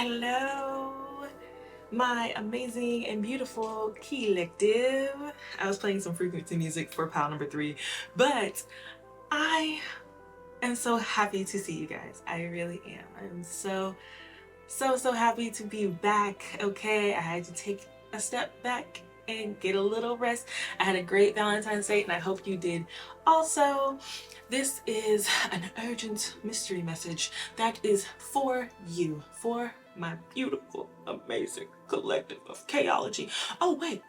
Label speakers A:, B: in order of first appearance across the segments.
A: Hello, my amazing and beautiful collective. I was playing some frequency music for pile number 3, but I am so happy to see you guys. I really am. I'm so happy to be back. Okay, I had to take a step back and get a little rest. I had a great Valentine's Day, and I hope you did also. This is an urgent mystery message that is for you, for my beautiful, amazing collective of Kayology. Oh, wait,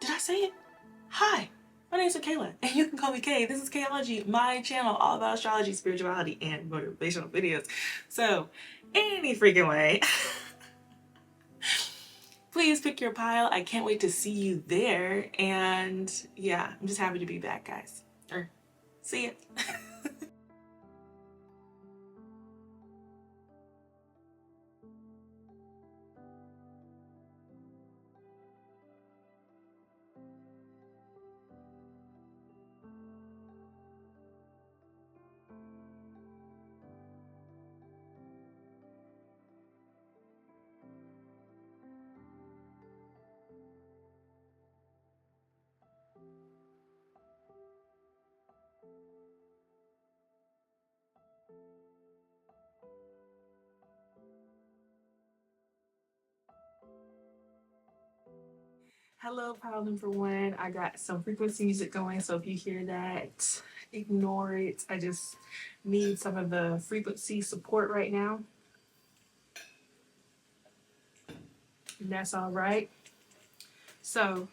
A: did I say it? Hi, my name is Kayla, and you can call me Kay. This is Kayology, my channel all about astrology, spirituality, and motivational videos. So, any freaking way, please pick your pile. I can't wait to see you there. And yeah, I'm just happy to be back, guys. Or see ya. Hello, pile number 1. I got some frequency music going, so if you hear that, ignore it. I just need some of the frequency support right now. And that's all right. So,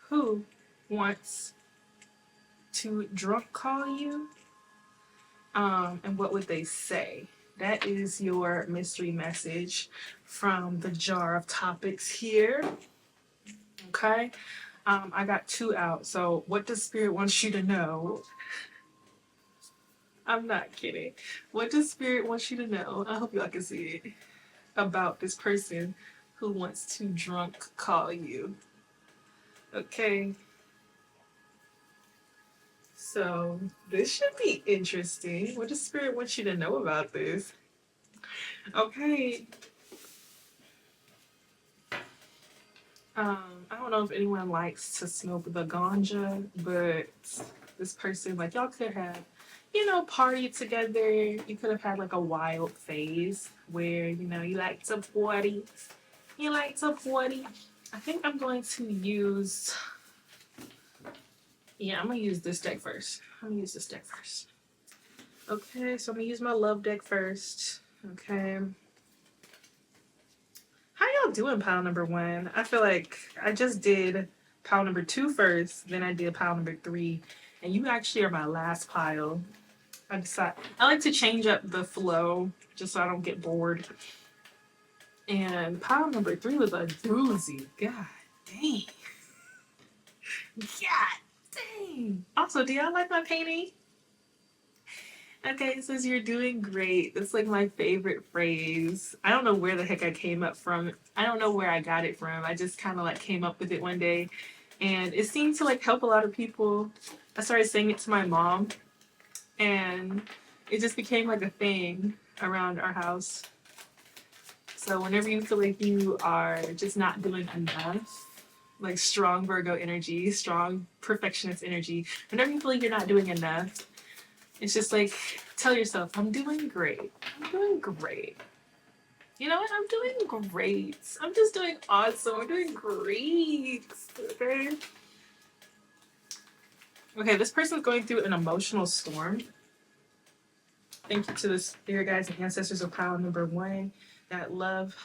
A: who wants to drunk call you? And what would they say? That is your mystery message from the jar of topics here. Okay. I got 2 out. So what does Spirit want you to know? I'm not kidding. What does Spirit want you to know? I hope y'all can see it. About this person who wants to drunk call you. Okay. So this should be interesting. What does Spirit want you to know about this? Okay. I don't know if anyone likes to smoke the ganja, but this person, like, y'all could have, partied together. You could have had like a wild phase where, you like to party. You like to party. I think I'm going to use, I'm going to use this deck first. Okay, so I'm going to use my love deck first. Okay. How y'all doing, pile number 1? I feel like I just did pile number 2 first, then I did pile number 3, and you actually are my last pile. I like to change up the flow just so I don't get bored. And pile number 3 was a doozy. God dang. God dang. Also, do y'all like my painting? Okay, it says you're doing great. That's like my favorite phrase. I don't know where the heck I came up from. I don't know where I got it from. I just kind of like came up with it one day, and it seemed to like help a lot of people. I started saying it to my mom, and it just became like a thing around our house. So whenever you feel like you are just not doing enough, like strong Virgo energy, strong perfectionist energy, whenever you feel like you're not doing enough, it's just like, tell yourself, I'm doing great. I'm doing great. You know what? I'm doing great. I'm just doing awesome. I'm doing great. Okay? Okay, this person's going through an emotional storm. Thank you to the spirit guides and ancestors of pile number 1 that love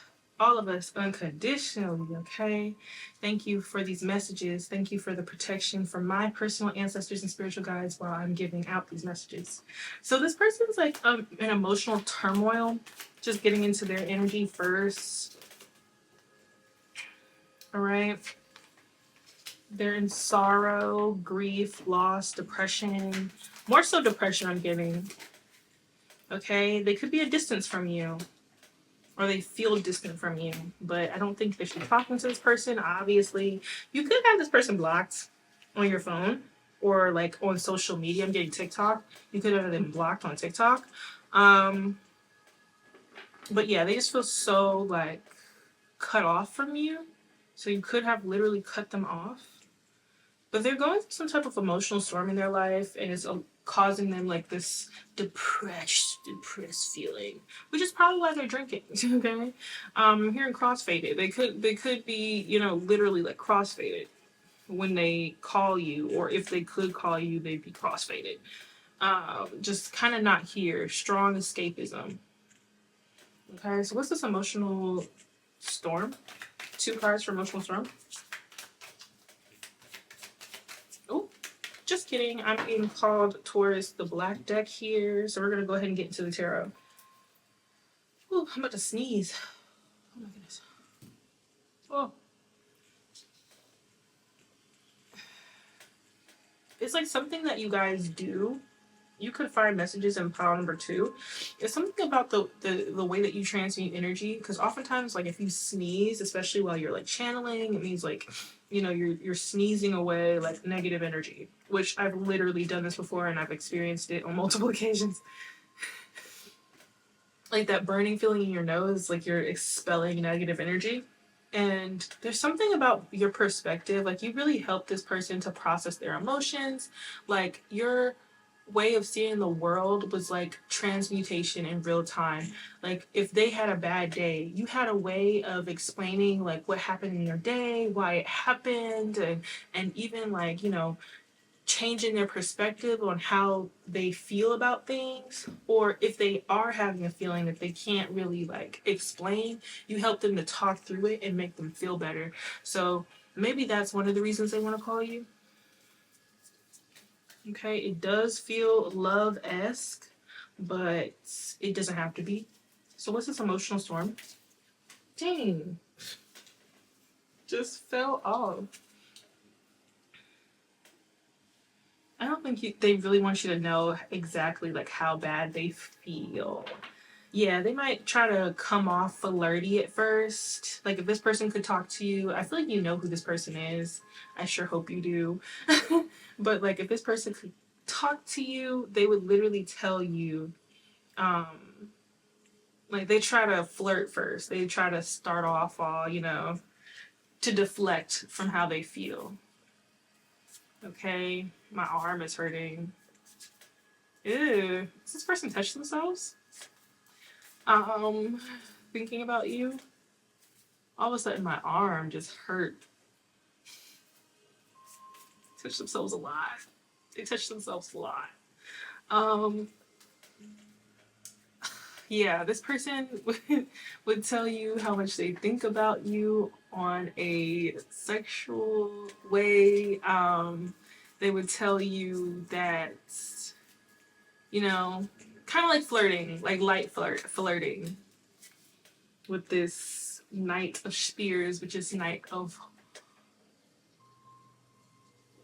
A: all of us unconditionally, okay? Thank you for these messages. Thank you for the protection from my personal ancestors and spiritual guides while I'm giving out these messages. So this person's like an emotional turmoil, just getting into their energy first. All right. They're in sorrow, grief, loss, depression. More so depression, I'm getting. Okay? They could be a distance from you, or they feel distant from you, but I don't think they should be talking to this person. Obviously, you could have this person blocked on your phone or like on social media. I'm getting TikTok. You could have them blocked on TikTok. But yeah, they just feel so like cut off from you. So you could have literally cut them off. But they're going through some type of emotional storm in their life, and it's causing them like this depressed feeling, which is probably why they're drinking. Okay, I'm hearing crossfaded. They could be, you know, literally like crossfaded when they call you, or if they could call you, they'd be crossfaded. Just kind of not here. Strong escapism. Okay, so what's this emotional storm? Two cards for emotional storm. Oh, just kidding. I'm being called towards the black deck here, so we're gonna go ahead and get into the tarot. Oh, I'm about to sneeze. Oh my goodness. Oh, it's like something that you guys do. You could find messages in pile number 2. It's something about the way that you transmute energy, because oftentimes, like, if you sneeze, especially while you're like channeling, it means like, you know, you're sneezing away like negative energy, which I've literally done this before and I've experienced it on multiple occasions. Like that burning feeling in your nose, like you're expelling negative energy. And there's something about your perspective, like you really help this person to process their emotions. Like your way of seeing the world was like transmutation in real time. Like if they had a bad day, you had a way of explaining like what happened in your day, why it happened, and even like, you know, changing their perspective on how they feel about things, or if they are having a feeling that they can't really like explain, you help them to talk through it and make them feel better. So maybe that's one of the reasons they want to call you. Okay, it does feel love-esque, but it doesn't have to be. So what's this emotional storm? Dang, just fell off. I don't think they really want you to know exactly like how bad they feel. Yeah, they might try to come off flirty at first. Like if this person could talk to you, I feel like you know who this person is. I sure hope you do. But like if this person could talk to you, they would literally tell you, like they try to flirt first. They try to start off all, you know, to deflect from how they feel. Okay, my arm is hurting. Ew, does this person touch themselves? Um, Thinking about you, all of a sudden my arm just hurt. Touch themselves a lot. They touch themselves a lot. Um, yeah, this person would tell you how much they think about you on a sexual way. They would tell you that, you know, kind of like flirting, like light flirting with this Knight of Spears, which is Knight of...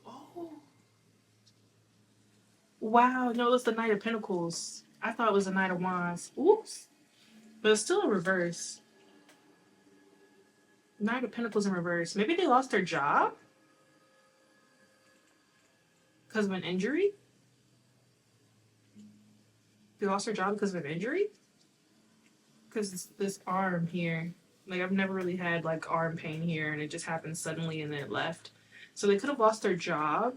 A: Oh, wow, no, it's the Knight of Pentacles. I thought it was the Knight of Wands. Oops. But it's still in reverse. Knight of Pentacles in reverse. Maybe they lost their job because of an injury? They lost their job because of an injury? Because this arm here, like I've never really had like arm pain here, and it just happened suddenly and then it left. So they could have lost their job.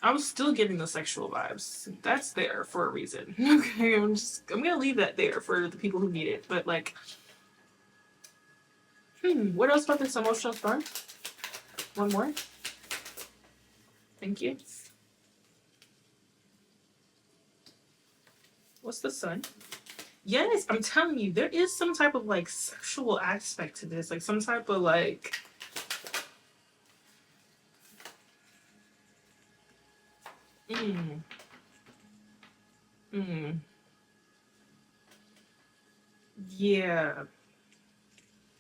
A: I was still getting the sexual vibes. That's there for a reason. Okay, I'm gonna leave that there for the people who need it. But like, what else about this emotional storm? One more. Thank you. What's the sun? Yes, I'm telling you, there is some type of like sexual aspect to this, like some type of like... Mm. Mm. Yeah.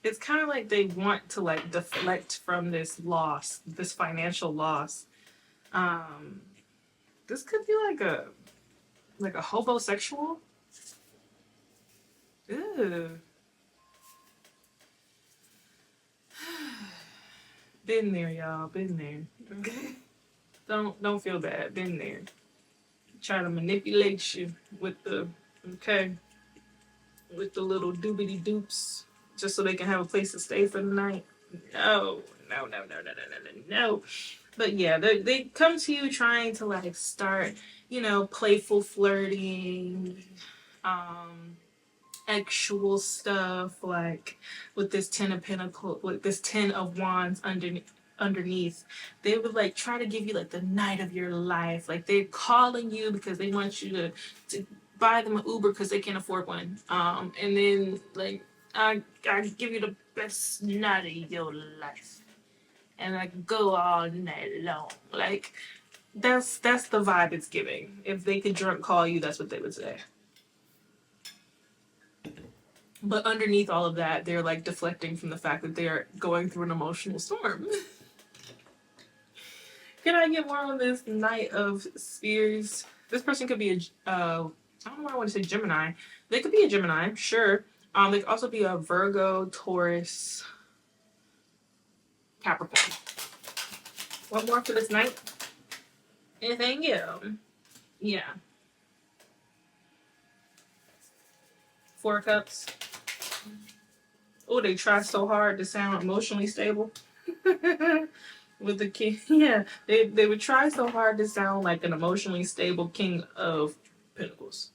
A: It's kind of like they want to like deflect from this loss, this financial loss. Um, this could be like a hobosexual. Ew. Been there, y'all. Been there. Okay. Don't feel bad. Been there. Try to manipulate you with the... Okay. with the little doobity doops just so they can have a place to stay for the night. No, no, no, no, no, no, no, no, no. But yeah, they come to you trying to like start, playful flirting, um, actual stuff like with this ten of wands underneath. They would like try to give you like the night of your life. Like they're calling you because they want you to buy them an Uber because they can't afford one. And then like I give you the best night of your life. And I go all night long. Like that's the vibe it's giving. If they could drunk call you, that's what they would say. But underneath all of that, they're like deflecting from the fact that they're going through an emotional storm. Can I get more on this Knight of Spears? This person could be I don't know why I want to say Gemini. They could be a Gemini, sure. They could also be a Virgo, Taurus, Capricorn. What more for this night? Anything? Yeah. Four of Cups. Oh, they try so hard to sound emotionally stable. With the king, yeah, they would try so hard to sound like an emotionally stable king of pentacles,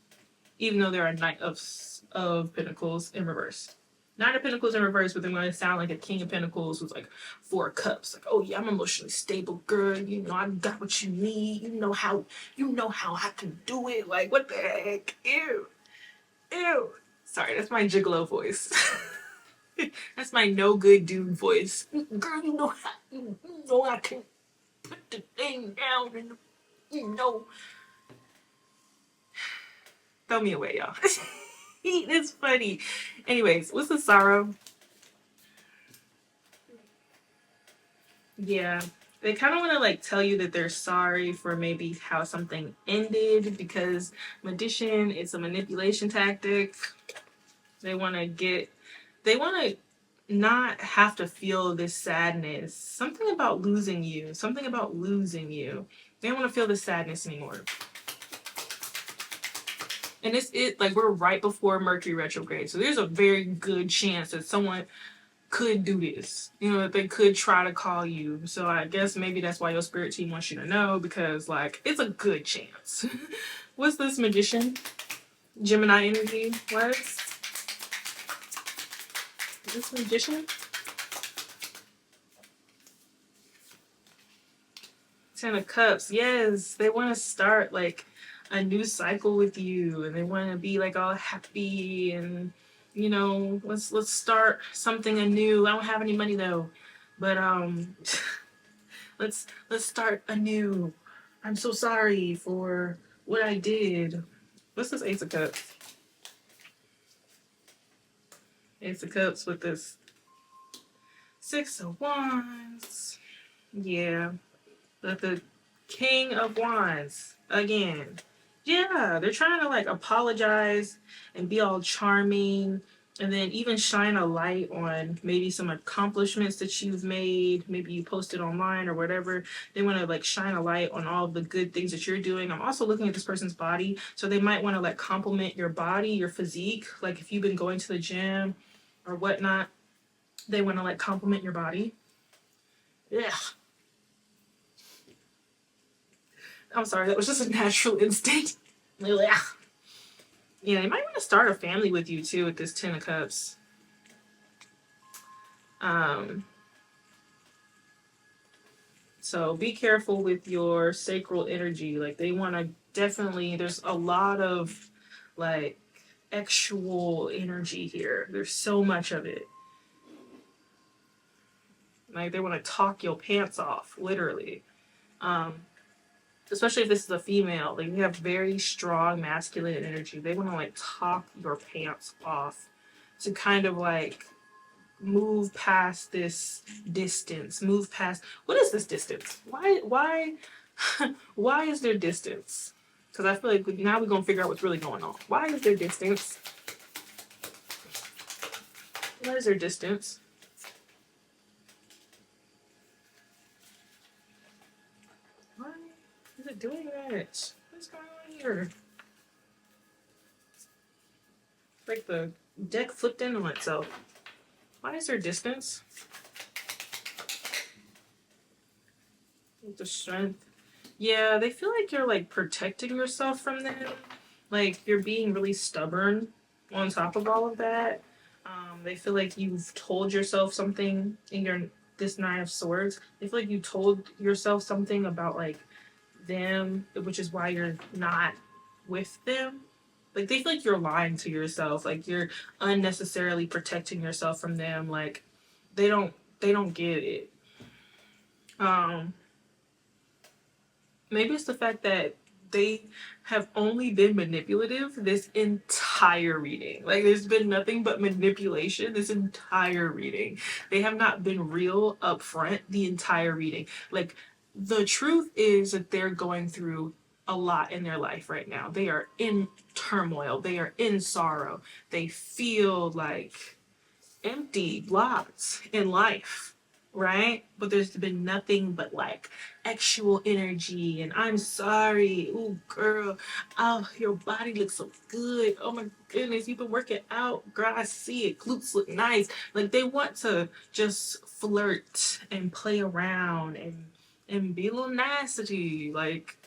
A: even though they're a knight of pentacles in reverse. Knight of Pentacles in reverse, but they're going to sound like a king of pentacles who's like Four of Cups. Like, oh yeah, I'm emotionally stable, girl. I got what you need. You know how I can do it. Like, what the heck? Ew. Sorry, that's my gigolo voice. That's my no good dude voice. Girl, you know I can put the thing down and throw me away, y'all. It's funny. Anyways, what's the sorrow? Yeah. They kind of want to like tell you that they're sorry for maybe how something ended because Magician, it's a manipulation tactic. They want to not have to feel this sadness. Something about losing you. They don't want to feel this sadness anymore. And like we're right before Mercury retrograde. So there's a very good chance that someone could do this. That they could try to call you. So I guess maybe that's why your spirit team wants you to know because like it's a good chance. What's this Magician? Gemini energy. What? This Magician? Ten of Cups. Yes, they want to start like a new cycle with you, and they want to be like all happy and let's start something anew. I don't have any money though, but let's start anew. I'm so sorry for what I did. What's this Ace of Cups? Ace of Cups with this Six of Wands. Yeah. But the King of Wands again. Yeah, they're trying to like apologize and be all charming and then even shine a light on maybe some accomplishments that you've made. Maybe you posted online or whatever. They want to like shine a light on all the good things that you're doing. I'm also looking at this person's body. So they might want to like compliment your body, your physique. Like if you've been going to the gym or whatnot, they want to like compliment your body. Yeah. I'm sorry, that was just a natural instinct. Yeah, they might want to start a family with you too with this Ten of Cups. So be careful with your sacral energy. Like they want to definitely, there's a lot of like actual energy here. There's so much of it. Like they want to talk your pants off, literally. Especially if this is a female, like you have very strong masculine energy. They want to like talk your pants off to kind of like move past this distance. Move past what is this distance? Why why is there distance? Because I feel like now we're gonna figure out what's really going on. Why is there distance? Why is there distance? Why is it doing that? What's going on here? Like the deck flipped in on itself. Why is there distance? The strength. Yeah, they feel like you're like protecting yourself from them. Like you're being really stubborn on top of all of that. They feel like you've told yourself something in your this Nine of Swords. They feel like you told yourself something about like them, which is why you're not with them. Like they feel like you're lying to yourself. Like you're unnecessarily protecting yourself from them. Like they don't get it. Um, Maybe it's the fact that they have only been manipulative this entire reading. Like, there's been nothing but manipulation this entire reading. They have not been real upfront the entire reading. Like, the truth is that they're going through a lot in their life right now. They are in turmoil, they are in sorrow, they feel like empty blocks in life, right? But there's been nothing but like actual energy and I'm sorry. Ooh, girl. Oh, your body looks so good. Oh my goodness, you've been working out. Girl, I see it. Glutes look nice. Like they want to just flirt and play around and be a little nasty. Like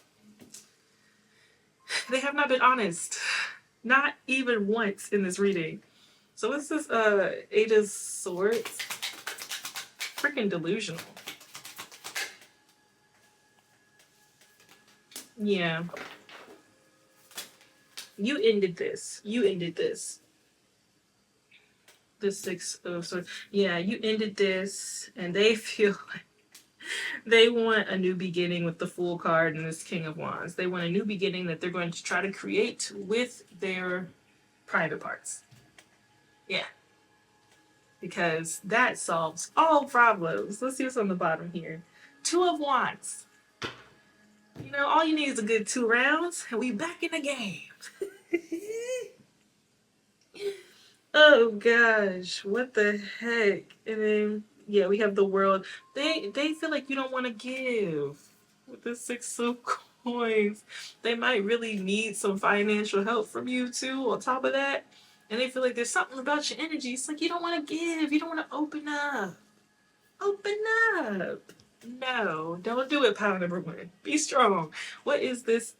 A: they have not been honest. Not even once in this reading. So what's this Eight of Swords? Freaking delusional. Yeah. You ended this. You ended this. The Six of Swords. Yeah, you ended this, and they feel like they want a new beginning with the Fool card and this King of Wands. They want a new beginning that they're going to try to create with their private parts. Yeah. Because that solves all problems. Let's see what's on the bottom here. Two of Wands. You know, all you need is a good 2 rounds, and we back in the game. Oh gosh, what the heck? And then yeah, we have the World. They feel like you don't want to give with the Six of Coins. They might really need some financial help from you too. On top of that, and they feel like there's something about your energy. It's like you don't want to give. You don't want to open up. Open up. No, don't do it. Pile number 1. Be strong. What is this?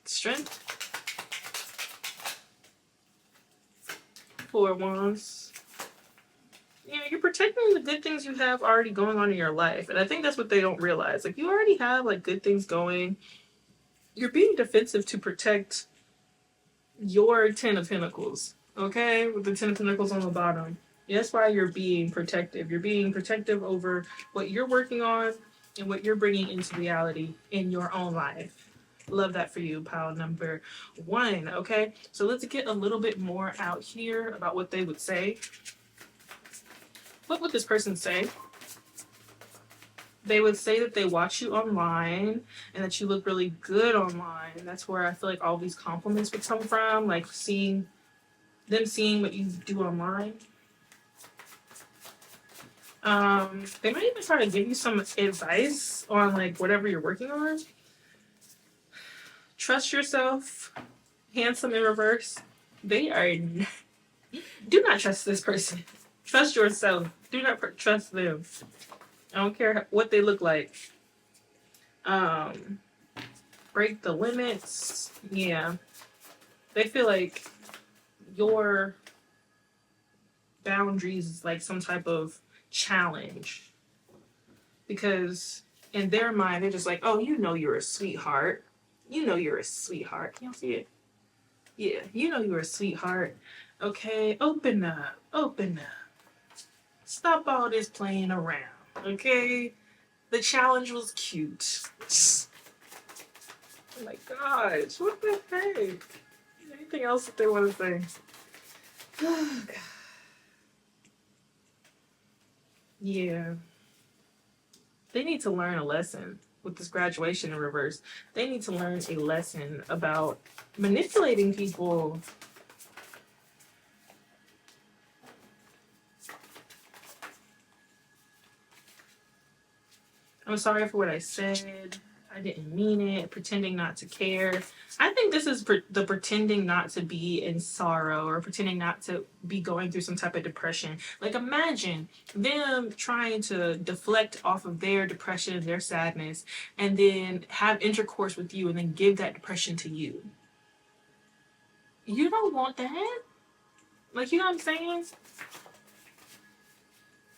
A: Strength. 4 wands. Yeah, you're protecting the good things you have already going on in your life. And I think that's what they don't realize. Like, you already have, like, good things going. You're being defensive to protect your 10 of Pentacles. Okay? With the 10 of Pentacles on the bottom. That's why you're being protective. You're being protective over what you're working on and what you're bringing into reality in your own life. Love that for you, pile number 1. Okay? So let's get a little bit more out here about what they would say. What would this person say? They would say that they watch you online and that you look really good online. That's where I feel like all these compliments would come from, like seeing what you do online. They might even try to give you some advice on like whatever you're working on. Trust yourself. Handsome in reverse. They are. Do not trust this person. Trust yourself. Do not trust them. I don't care what they look like. Break the limits. Yeah. They feel like your boundaries is like some type of challenge. Because in their mind, they're just like, oh, you know you're a sweetheart. You know you're a sweetheart. Can you see it? Yeah, you know you're a sweetheart. Okay, open up. Open up. Stop all this playing around. Okay? The challenge was cute. Oh my gosh, what the heck? Anything else that they want to say? Oh, God. Yeah. They need to learn a lesson with this graduation in reverse. They need to learn a lesson about manipulating people. I'm sorry for what I said. I didn't mean it, pretending not to care. I think this is the pretending not to be in sorrow or pretending not to be going through some type of depression. Like, imagine them trying to deflect off of their depression, their sadness, and then have intercourse with you and then give that depression to you. You don't want that. Like, you know what I'm saying?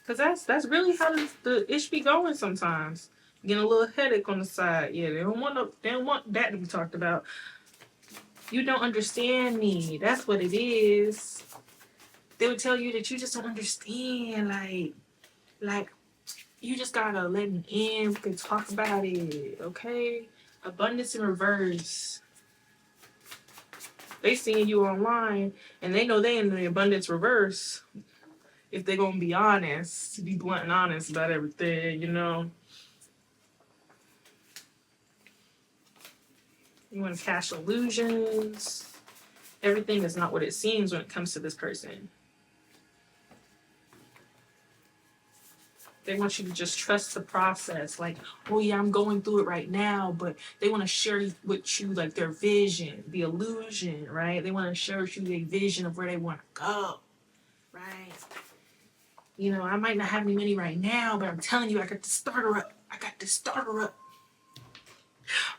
A: Because that's really how the ish be going sometimes. Getting a little headache on the side. Yeah, they don't want that to be talked about. You don't understand me. That's what it is. They would tell you that you just don't understand. Like you just gotta let me in. We can talk about it, okay? Abundance in reverse. They seeing you online, and they know they in the abundance reverse. If they're gonna be honest, be blunt and honest about everything, you know. You want to cast illusions. Everything is not what it seems when it comes to this person. They want you to just trust the process. Like, oh yeah, I'm going through it right now, but they want to share with you like their vision, the illusion, right? They want to share with you the vision of where they want to go, right? You know, I might not have any money right now, but I'm telling you, I got to start her up. I got to start her up.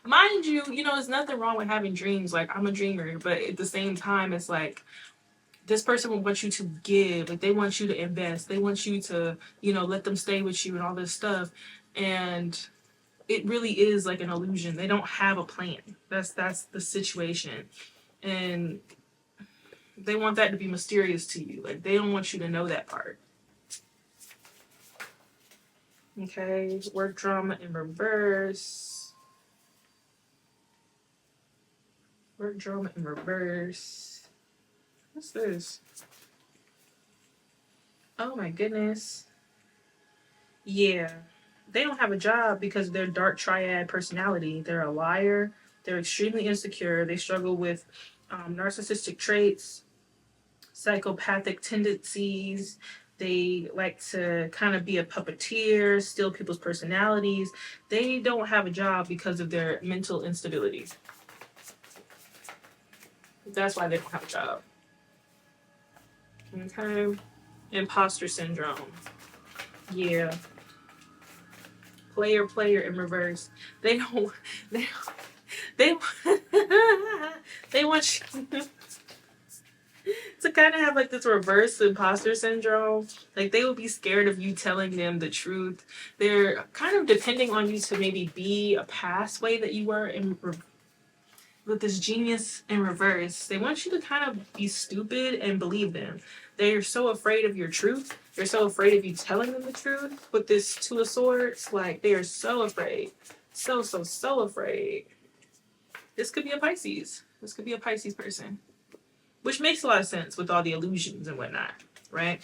A: Mind you, you know, there's nothing wrong with having dreams. Like, I'm a dreamer, but at the same time, it's like, this person will want you to give. Like, they want you to invest. They want you to, you know, let them stay with you and all this stuff. And it really is like an illusion. They don't have a plan. That's the situation. And they want that to be mysterious to you. Like, they don't want you to know that part. Okay, work drama in reverse. Work drama in reverse. What's this? Oh my goodness. Yeah. They don't have a job because of their dark triad personality. They're a liar. They're extremely insecure. They struggle with narcissistic traits, psychopathic tendencies. They like to kind of be a puppeteer, steal people's personalities. They don't have a job because of their mental instability. That's why they don't have a job. Okay. Imposter syndrome. Yeah. Player in reverse. They don't. They they want you to kind of have like this reverse imposter syndrome. Like, they would be scared of you telling them the truth. They're kind of depending on you to maybe be a past way that you were in with this genius in reverse. They want you to kind of be stupid and believe them. They're so afraid of your truth. They're so afraid of you telling them the truth. With this Two of Swords, like, they are so afraid. So afraid. This could be a Pisces. This could be a Pisces person. Which makes a lot of sense with all the illusions and whatnot, right?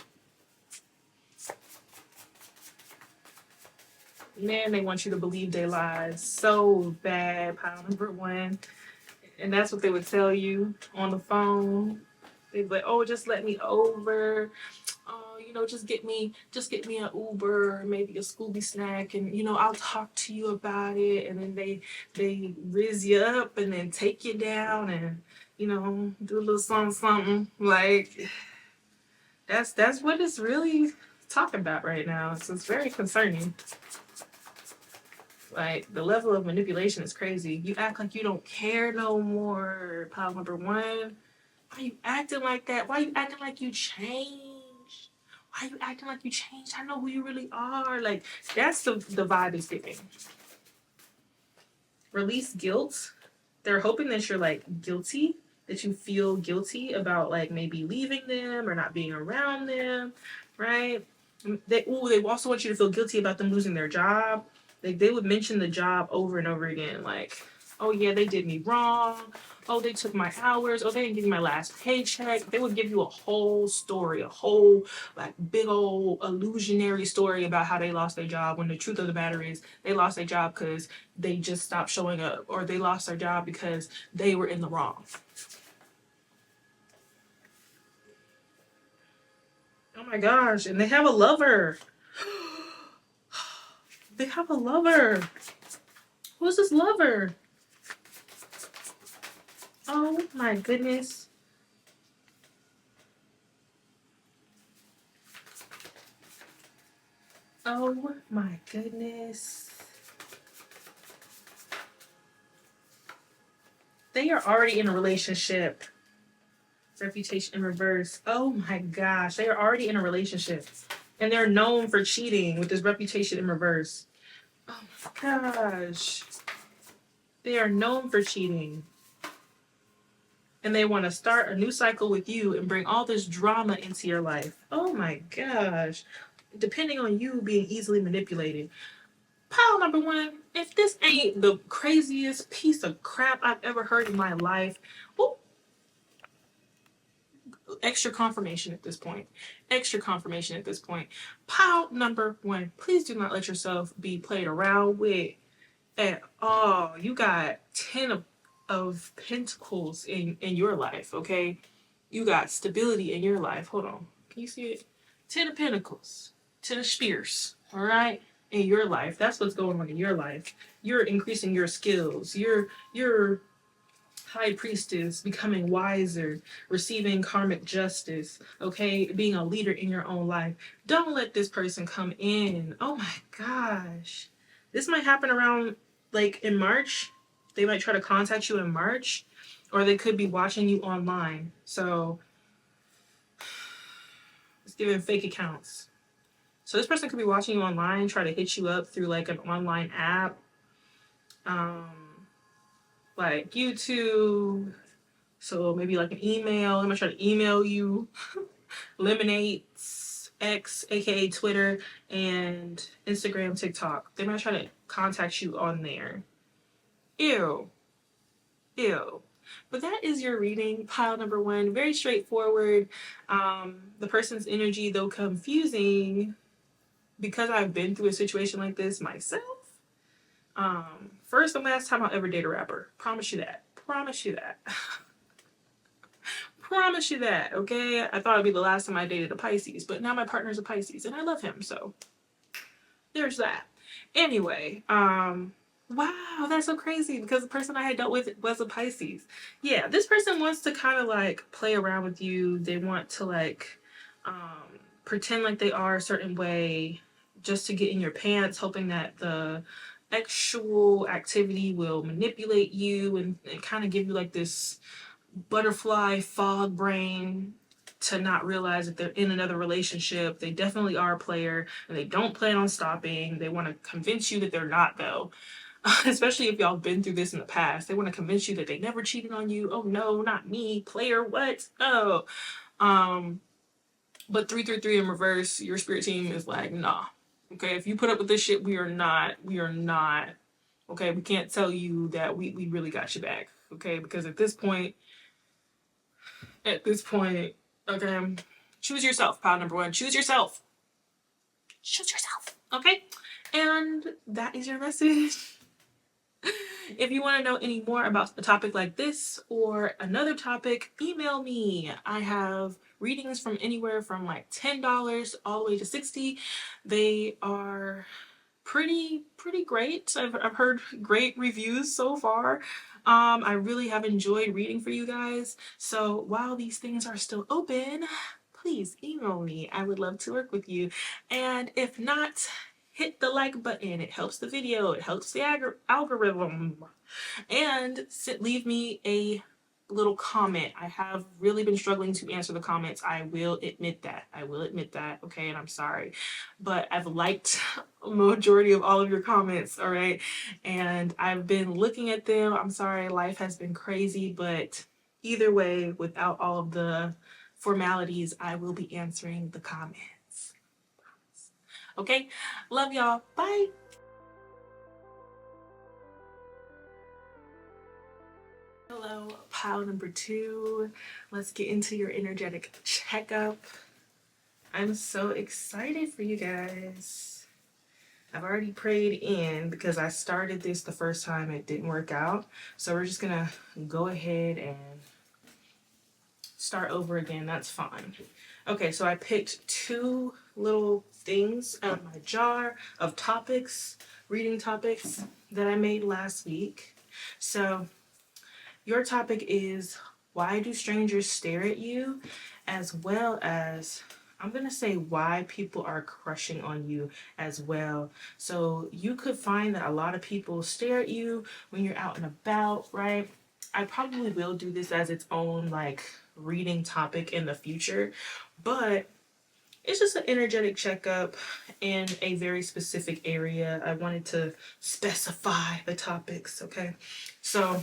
A: Man, they want you to believe their lies so bad, pile number one. And that's what they would tell you on the phone. They'd be like, oh, just let me over. You know, just get me an Uber, maybe a Scooby snack, and you know, I'll talk to you about it. And then they riz you up and then take you down and, you know, do a little something. Like, that's what it's really talking about right now. So it's very concerning. Like, the level of manipulation is crazy. You act like you don't care no more, pile number one. Why you acting like that? Why you acting like you changed? Why you acting like you changed? I know who you really are. Like, that's the vibe is giving. Release guilt. They're hoping that you're like guilty, that you feel guilty about like maybe leaving them or not being around them, right? They also want you to feel guilty about them losing their job. Like, they would mention the job over and over again, like, oh yeah, they did me wrong. Oh, they took my hours. Oh, they didn't give me my last paycheck. They would give you a whole story, a whole like big old illusionary story about how they lost their job, when the truth of the matter is they lost their job because they just stopped showing up, or they lost their job because they were in the wrong. Oh my gosh, and they have a lover. They have a lover. Who's this lover? Oh my goodness. Oh my goodness. They are already in a relationship. Reputation in reverse. Oh my gosh. They are already in a relationship. And they're known for cheating with this reputation in reverse. Oh my gosh. They are known for cheating. And they want to start a new cycle with you and bring all this drama into your life. Oh my gosh. Depending on you being easily manipulated. Pile number one, if this ain't the craziest piece of crap I've ever heard in my life, well, extra confirmation at this point. Extra confirmation at this point. Pile number one, please do not let yourself be played around with at all. You got 10 of pentacles in your life, okay? You got stability in your life. Hold on. Can you see it? 10 of pentacles. 10 of spears. All right? In your life. That's what's going on in your life. You're increasing your skills. You're high priestess, becoming wiser, receiving karmic justice, okay? Being a leader in your own life. Don't let this person come in. Oh my gosh. This might happen around like in March. They might try to contact you in March, or they could be watching you online. So it's giving fake accounts. So this person could be watching you online, try to hit you up through like an online app, like YouTube. So maybe like an email. They might try to email you. Lemonade's X, aka Twitter, and Instagram, TikTok. They might try to contact you on there. Ew. Ew. But that is your reading, pile number one. Very straightforward. The person's energy, though confusing, because I've been through a situation like this myself. First and last time I'll ever date a rapper. Promise you that. Promise you that. Promise you that, okay? I thought it'd be the last time I dated a Pisces, but now my partner's a Pisces and I love him, so there's that. Anyway, wow, that's so crazy because the person I had dealt with was a Pisces. Yeah, this person wants to kind of like play around with you. They want to like pretend like they are a certain way just to get in your pants, hoping that the actual activity will manipulate you and kind of give you like this butterfly fog brain to not realize that they're in another relationship. They definitely are a player and they don't plan on stopping. They want to convince you that they're not, though. Especially if y'all been through this in the past. They want to convince you that they never cheated on you. Oh no, not me. Player, what? Oh. But 333 in reverse, your spirit team is like, nah. Okay, if you put up with this shit, we are not. Okay, we can't tell you that we really got you back. Okay, because at this point, okay, choose yourself, pile number one. Choose yourself. Choose yourself. Okay? And that is your message. If you want to know any more about a topic like this or another topic, email me. I have readings from anywhere from like $10 all the way to $60. They are pretty great. I've heard great reviews so far. I really have enjoyed reading for you guys. So while these things are still open, please email me. I would love to work with you. And if not, hit the like button. It helps the video. It helps the algorithm. And leave me a little comment. I have really been struggling to answer the comments. I will admit that. Okay, and I'm sorry. But I've liked a majority of all of your comments, all right? And I've been looking at them. I'm sorry, life has been crazy, but either way, without all of the formalities, I will be answering the comments. Okay? Love y'all. Bye. Hello, pile number two. Let's get into your energetic checkup. I'm so excited for you guys. I've already prayed in because I started this the first time it didn't work out. So we're just gonna go ahead and start over again. That's fine. Okay, so I picked two little things out of my jar of topics, reading topics. that I made last week. So your topic is, why do strangers stare at you? As well as, I'm going to say, why people are crushing on you as well. So you could find that a lot of people stare at you when you're out and about, right? I probably will do this as its own like reading topic in the future, but it's just an energetic checkup in a very specific area. I wanted to specify the topics, okay? So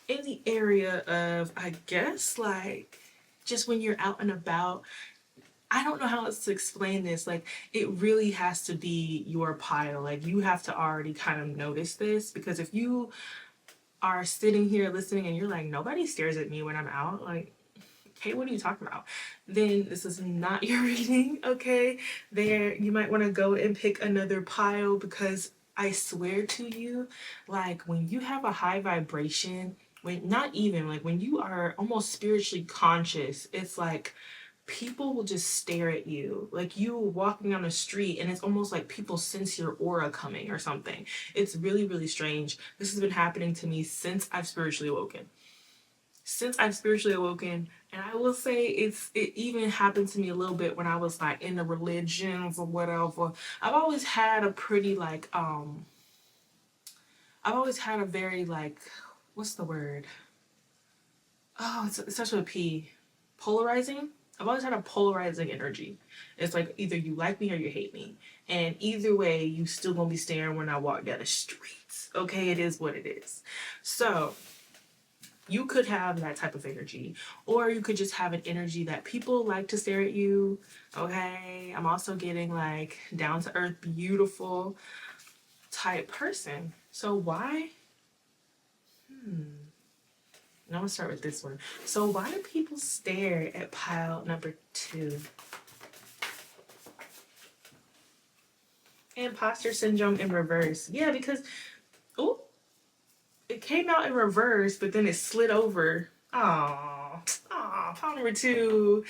A: in the area of, I guess, like just when you're out and about, I don't know how else to explain this. Like, it really has to be your pile. Like, you have to already kind of notice this, because if you are sitting here listening and you're like, nobody stares at me when I'm out, like, okay, what are you talking about? Then this is not your reading, okay? There, you might want to go and pick another pile, because I swear to you, like when you have a high vibration, when not even like when you are almost spiritually conscious, it's like people will just stare at you. Like you walking on the street and it's almost like people sense your aura coming or something. It's really, really strange. This has been happening to me since I've spiritually awoken. And I will say it even happened to me a little bit when I was like in the religions or whatever. I've always had a pretty like I've always had a very like, what's the word? Oh, it's such a P. Polarizing. I've always had a polarizing energy. It's like either you like me or you hate me. And either way, you still gonna be staring when I walk down the streets. Okay, it is what it is. So you could have that type of energy, or you could just have an energy that people like to stare at you. Okay, I'm also getting like down to earth, beautiful type person. So why? I'm gonna start with this one. So why do people stare at pile number 2? Imposter syndrome in reverse. Yeah, because oh, it came out in reverse, but then it slid over. Aw, pile number 2.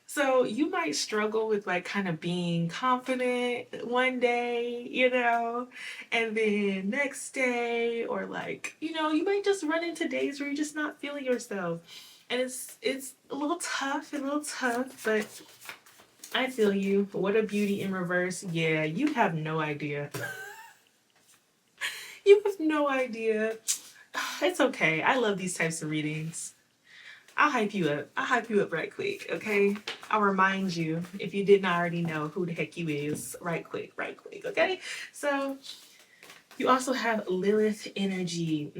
A: So you might struggle with like kind of being confident one day, and then next day, or like, you might just run into days where you're just not feeling yourself. And it's a little tough, but I feel you. What a beauty in reverse. Yeah, you have no idea. You have no idea. It's okay. I love these types of readings. I'll hype you up. I'll hype you up right quick, okay? I'll remind you, if you didn't already know who the heck you is, right quick, okay? So, you also have Lilith energy.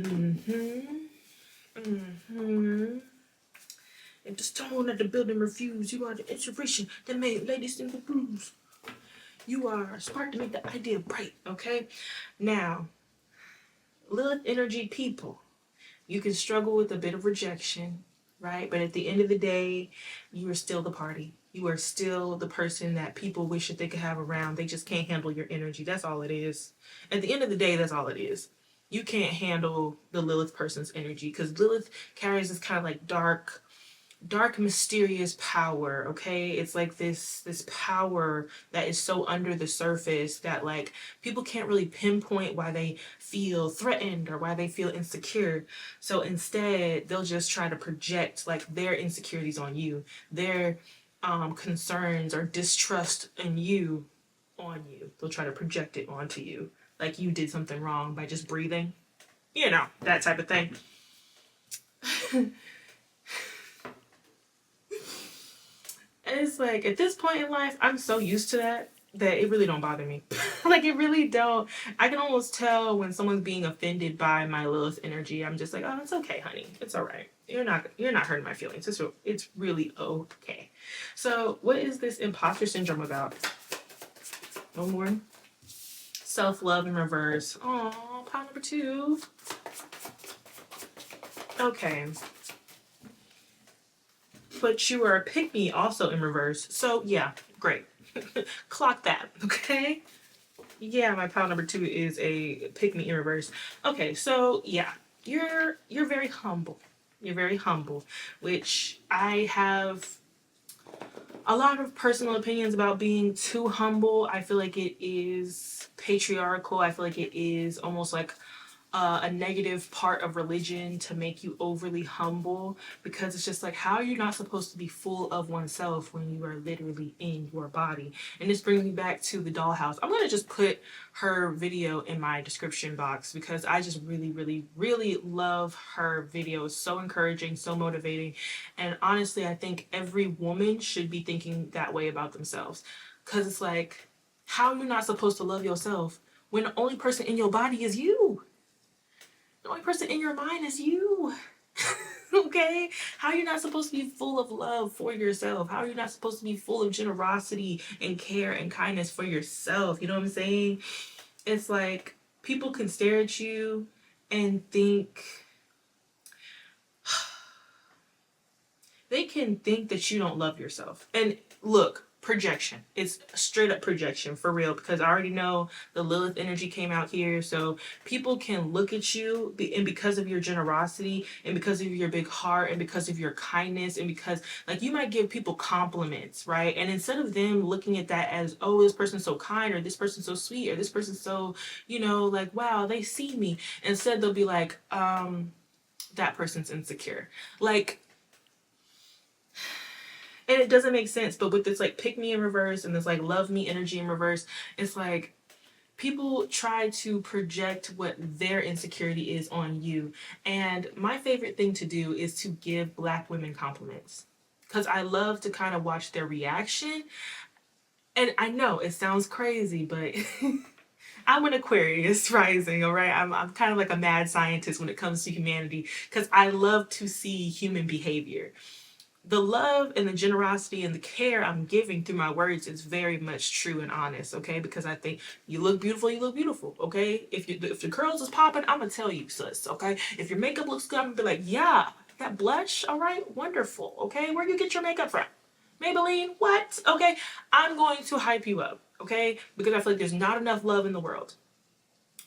A: If the stone at the building refused, you are the inspiration that made ladies sing the blues. You are a spark to make the idea bright, okay? Now, Lilith energy people, you can struggle with a bit of rejection, right? But at the end of the day, you are still the party. You are still the person that people wish that they could have around. They just can't handle your energy. That's all it is. At the end of the day, that's all it is. You can't handle the Lilith person's energy, because Lilith carries this kind of like dark mysterious power. Okay, it's like this power that is so under the surface that like people can't really pinpoint why they feel threatened or why they feel insecure. So instead they'll just try to project like their insecurities on you, their concerns or distrust in you on you. They'll try to project it onto you, like you did something wrong by just breathing, that type of thing. And it's like, at this point in life, I'm so used to that it really don't bother me. Like, it really don't. I can almost tell when someone's being offended by my Lilith energy. I'm just like, oh, it's okay, honey. It's all right. You're not hurting my feelings. It's really okay. So what is this imposter syndrome about? No more. Self-love in reverse. Oh, pile number 2. Okay. But you are a pick-me also in reverse. So yeah, great. Clock that, okay? Yeah, my pile number 2 is a pick-me in reverse. Okay, so yeah, you're very humble. You're very humble, which I have a lot of personal opinions about being too humble. I feel like it is patriarchal. I feel like it is almost like a negative part of religion to make you overly humble, because it's just like, how are you not supposed to be full of oneself when you are literally in your body? And this brings me back to the dollhouse. I'm going to just put her video in my description box because I just really, really, really love her video. It's so encouraging, so motivating. And honestly, I think every woman should be thinking that way about themselves, because it's like, how are you not supposed to love yourself when the only person in your body is you? The only person in your mind is you. Okay? How are you not supposed to be full of love for yourself? How are you not supposed to be full of generosity and care and kindness for yourself? You know what I'm saying? It's like people can stare at you and think, they can think that you don't love yourself. And look, projection. It's straight up projection for real, because I already know the Lilith energy came out here. So people can look at you, and because of your generosity and because of your big heart and because of your kindness and because like you might give people compliments, right? And instead of them looking at that as, oh, this person's so kind, or this person's so sweet, or this person's so, like, wow, they see me. Instead they'll be like, that person's insecure. Like, and it doesn't make sense, but with this like pick me in reverse and this like love me energy in reverse, it's like people try to project what their insecurity is on you. And my favorite thing to do is to give Black women compliments, because I love to kind of watch their reaction. And I know it sounds crazy, but I'm an Aquarius rising, all right? I'm kind of like a mad scientist when it comes to humanity, because I love to see human behavior. The love and the generosity and the care I'm giving through my words is very much true and honest, okay? Because I think you look beautiful, okay? If the curls is popping, I'm gonna tell you, sis, okay? If your makeup looks good, I'm gonna be like, yeah, that blush, all right, wonderful, okay? Where you get your makeup from? Maybelline, what? Okay, I'm going to hype you up, okay? Because I feel like there's not enough love in the world.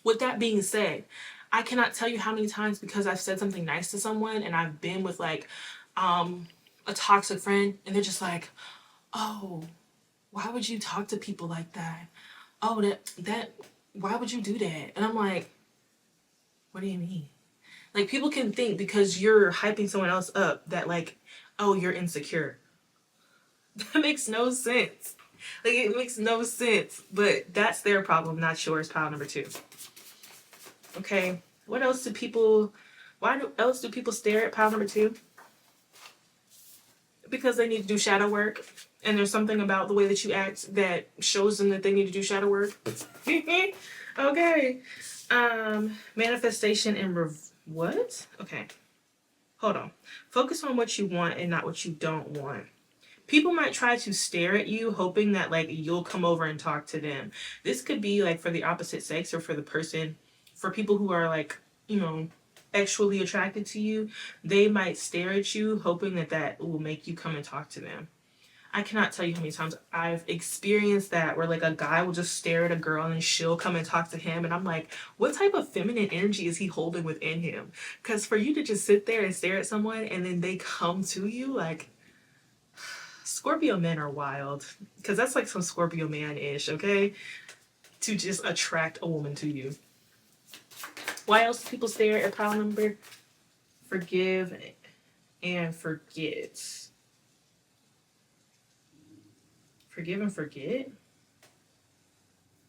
A: With that being said, I cannot tell you how many times, because I've said something nice to someone and I've been with like, a toxic friend, and they're just like, oh, why would you talk to people like that? Oh, that why would you do that? And I'm like, what do you mean? Like, people can think because you're hyping someone else up that like, oh, you're insecure. That makes no sense. Like, it makes no sense. But that's their problem, not yours. Pile number 2. Okay, what else do people, else do people stare at pile number 2? Because they need to do shadow work, and there's something about the way that you act that shows them that they need to do shadow work. Okay. Manifestation and what? Okay. Hold on. Focus on what you want and not what you don't want. People might try to stare at you hoping that like you'll come over and talk to them. This could be like for the opposite sex, or for the person, for people who are like, sexually attracted to you. They might stare at you hoping that that will make you come and talk to them. I cannot tell you how many times I've experienced that, where like a guy will just stare at a girl and she'll come and talk to him, and I'm like, what type of feminine energy is he holding within him? Because for you to just sit there and stare at someone and then they come to you, like, Scorpio men are wild, because that's like some Scorpio man-ish, okay? To just attract a woman to you. Why else do people stare at pile number? Forgive and forget. Forgive and forget?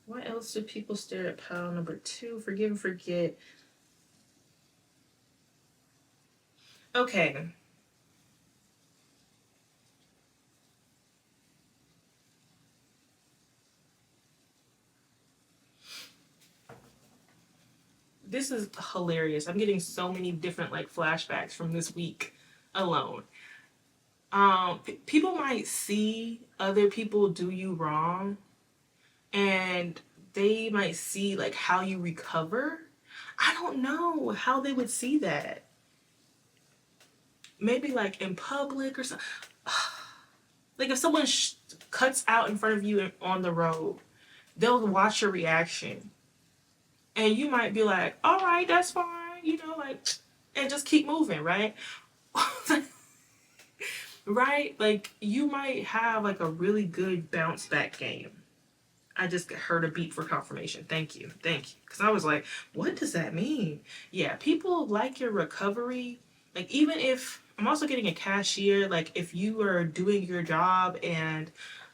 A: Why else do people stare at pile number 2? Forgive and forget. Okay. This is hilarious. I'm getting so many different like flashbacks from this week alone. People might see other people do you wrong, and they might see like how you recover. I don't know how they would see that. Maybe like in public or something. Like if someone cuts out in front of you on the road, they'll watch your reaction. And you might be like, all right, that's fine, like, and just keep moving, right? right? Like you might have like a really good bounce back game. I just heard a beep for confirmation. Thank you. Thank you. Because I was like, what does that mean? Yeah, people like your recovery. Like, even if I'm also getting a cashier, like, if you are doing your job and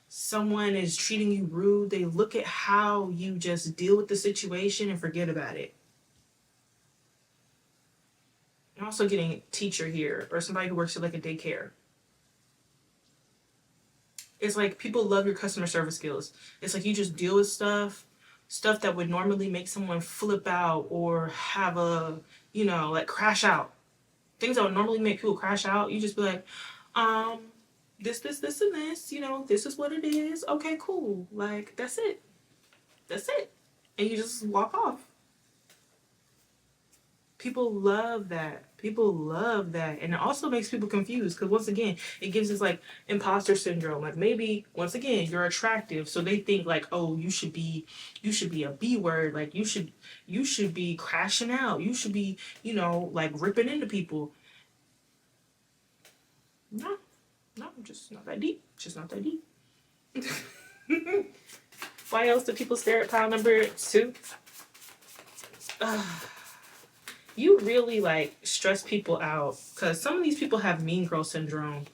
A: someone is treating you rude, they look at how you just deal with the situation and forget about it. I'm also getting a teacher here or somebody who works at like a daycare. It's like people love your customer service skills. It's like you just deal with stuff that would normally make someone flip out or have a, like crash out. Things that would normally make people crash out, you just be like, um, this, and this, this is what it is. Okay, cool. Like, that's it. That's it. And you just walk off. People love that. People love that. And it also makes people confused because once again, it gives us like imposter syndrome. Like maybe once again, you're attractive. So they think like, oh, you should be a B word. Like you should be crashing out. You should be, like ripping into people. No, no, just not that deep. Just not that deep. Why else do people stare at pile number 2? You really like stress people out because some of these people have mean girl syndrome.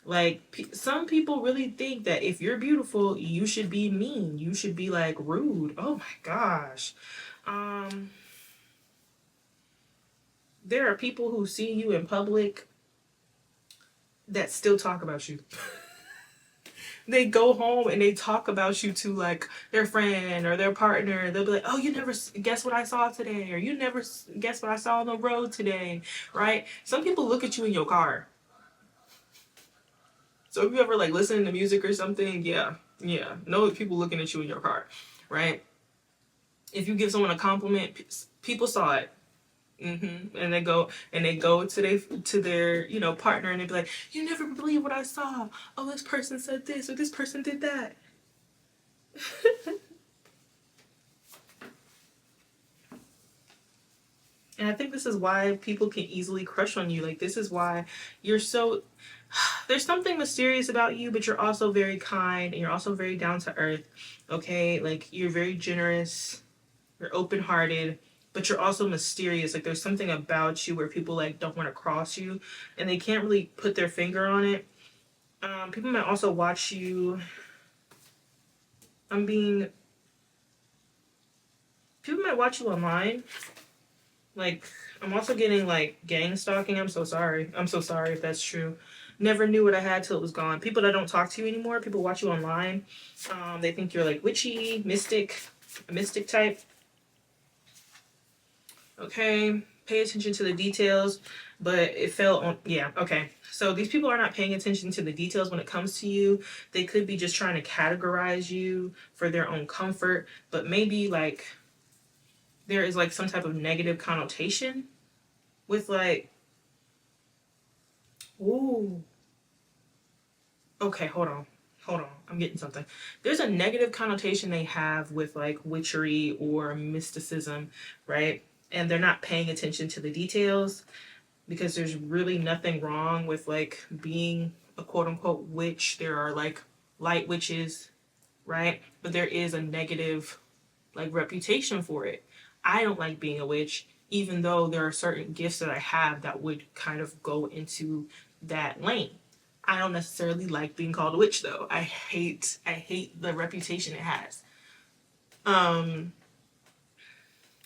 A: Like some people really think that if you're beautiful, you should be mean. You should be like rude. Oh my gosh. Um, there are people who see you in public that still talk about you. They go home and they talk about you to like their friend or their partner. They'll be like, "Oh, you never guess what I saw today," or "You never guess what I saw on the road today," right? Some people look at you in your car. So if you ever like listening to music or something, yeah, know that people looking at you in your car, right? If you give someone a compliment, people saw it. And they go to their partner and they be like, "You never believe what I saw. Oh, this person said this or this person did that." And I think this is why people can easily crush on you. Like this is why you're so there's something mysterious about you, but you're also very kind and you're also very down to earth. Okay? Like you're very generous, you're open-hearted, but you're also mysterious. Like there's something about you where people like don't want to cross you and they can't really put their finger on it. People might also watch you. I'm being. People might watch you online. Like, I'm also getting like gang stalking. I'm so sorry. I'm so sorry if that's true. Never knew what I had till it was gone. People that don't talk to you anymore. People watch you online. They think you're like witchy, mystic, a mystic type. Okay, pay attention to the details, but it fell on. Yeah, okay. So these people are not paying attention to the details when it comes to you. They could be just trying to categorize you for their own comfort, but maybe like there is like some type of negative connotation with like, ooh, okay, hold on. Hold on. I'm getting something. There's a negative connotation they have with like witchery or mysticism, right? And they're not paying attention to the details because there's really nothing wrong with like being a quote unquote witch. There are like light witches, right? But there is a negative like reputation for it. I don't like being a witch, even though there are certain gifts that I have that would kind of go into that lane. I don't necessarily like being called a witch though. I hate the reputation it has. Um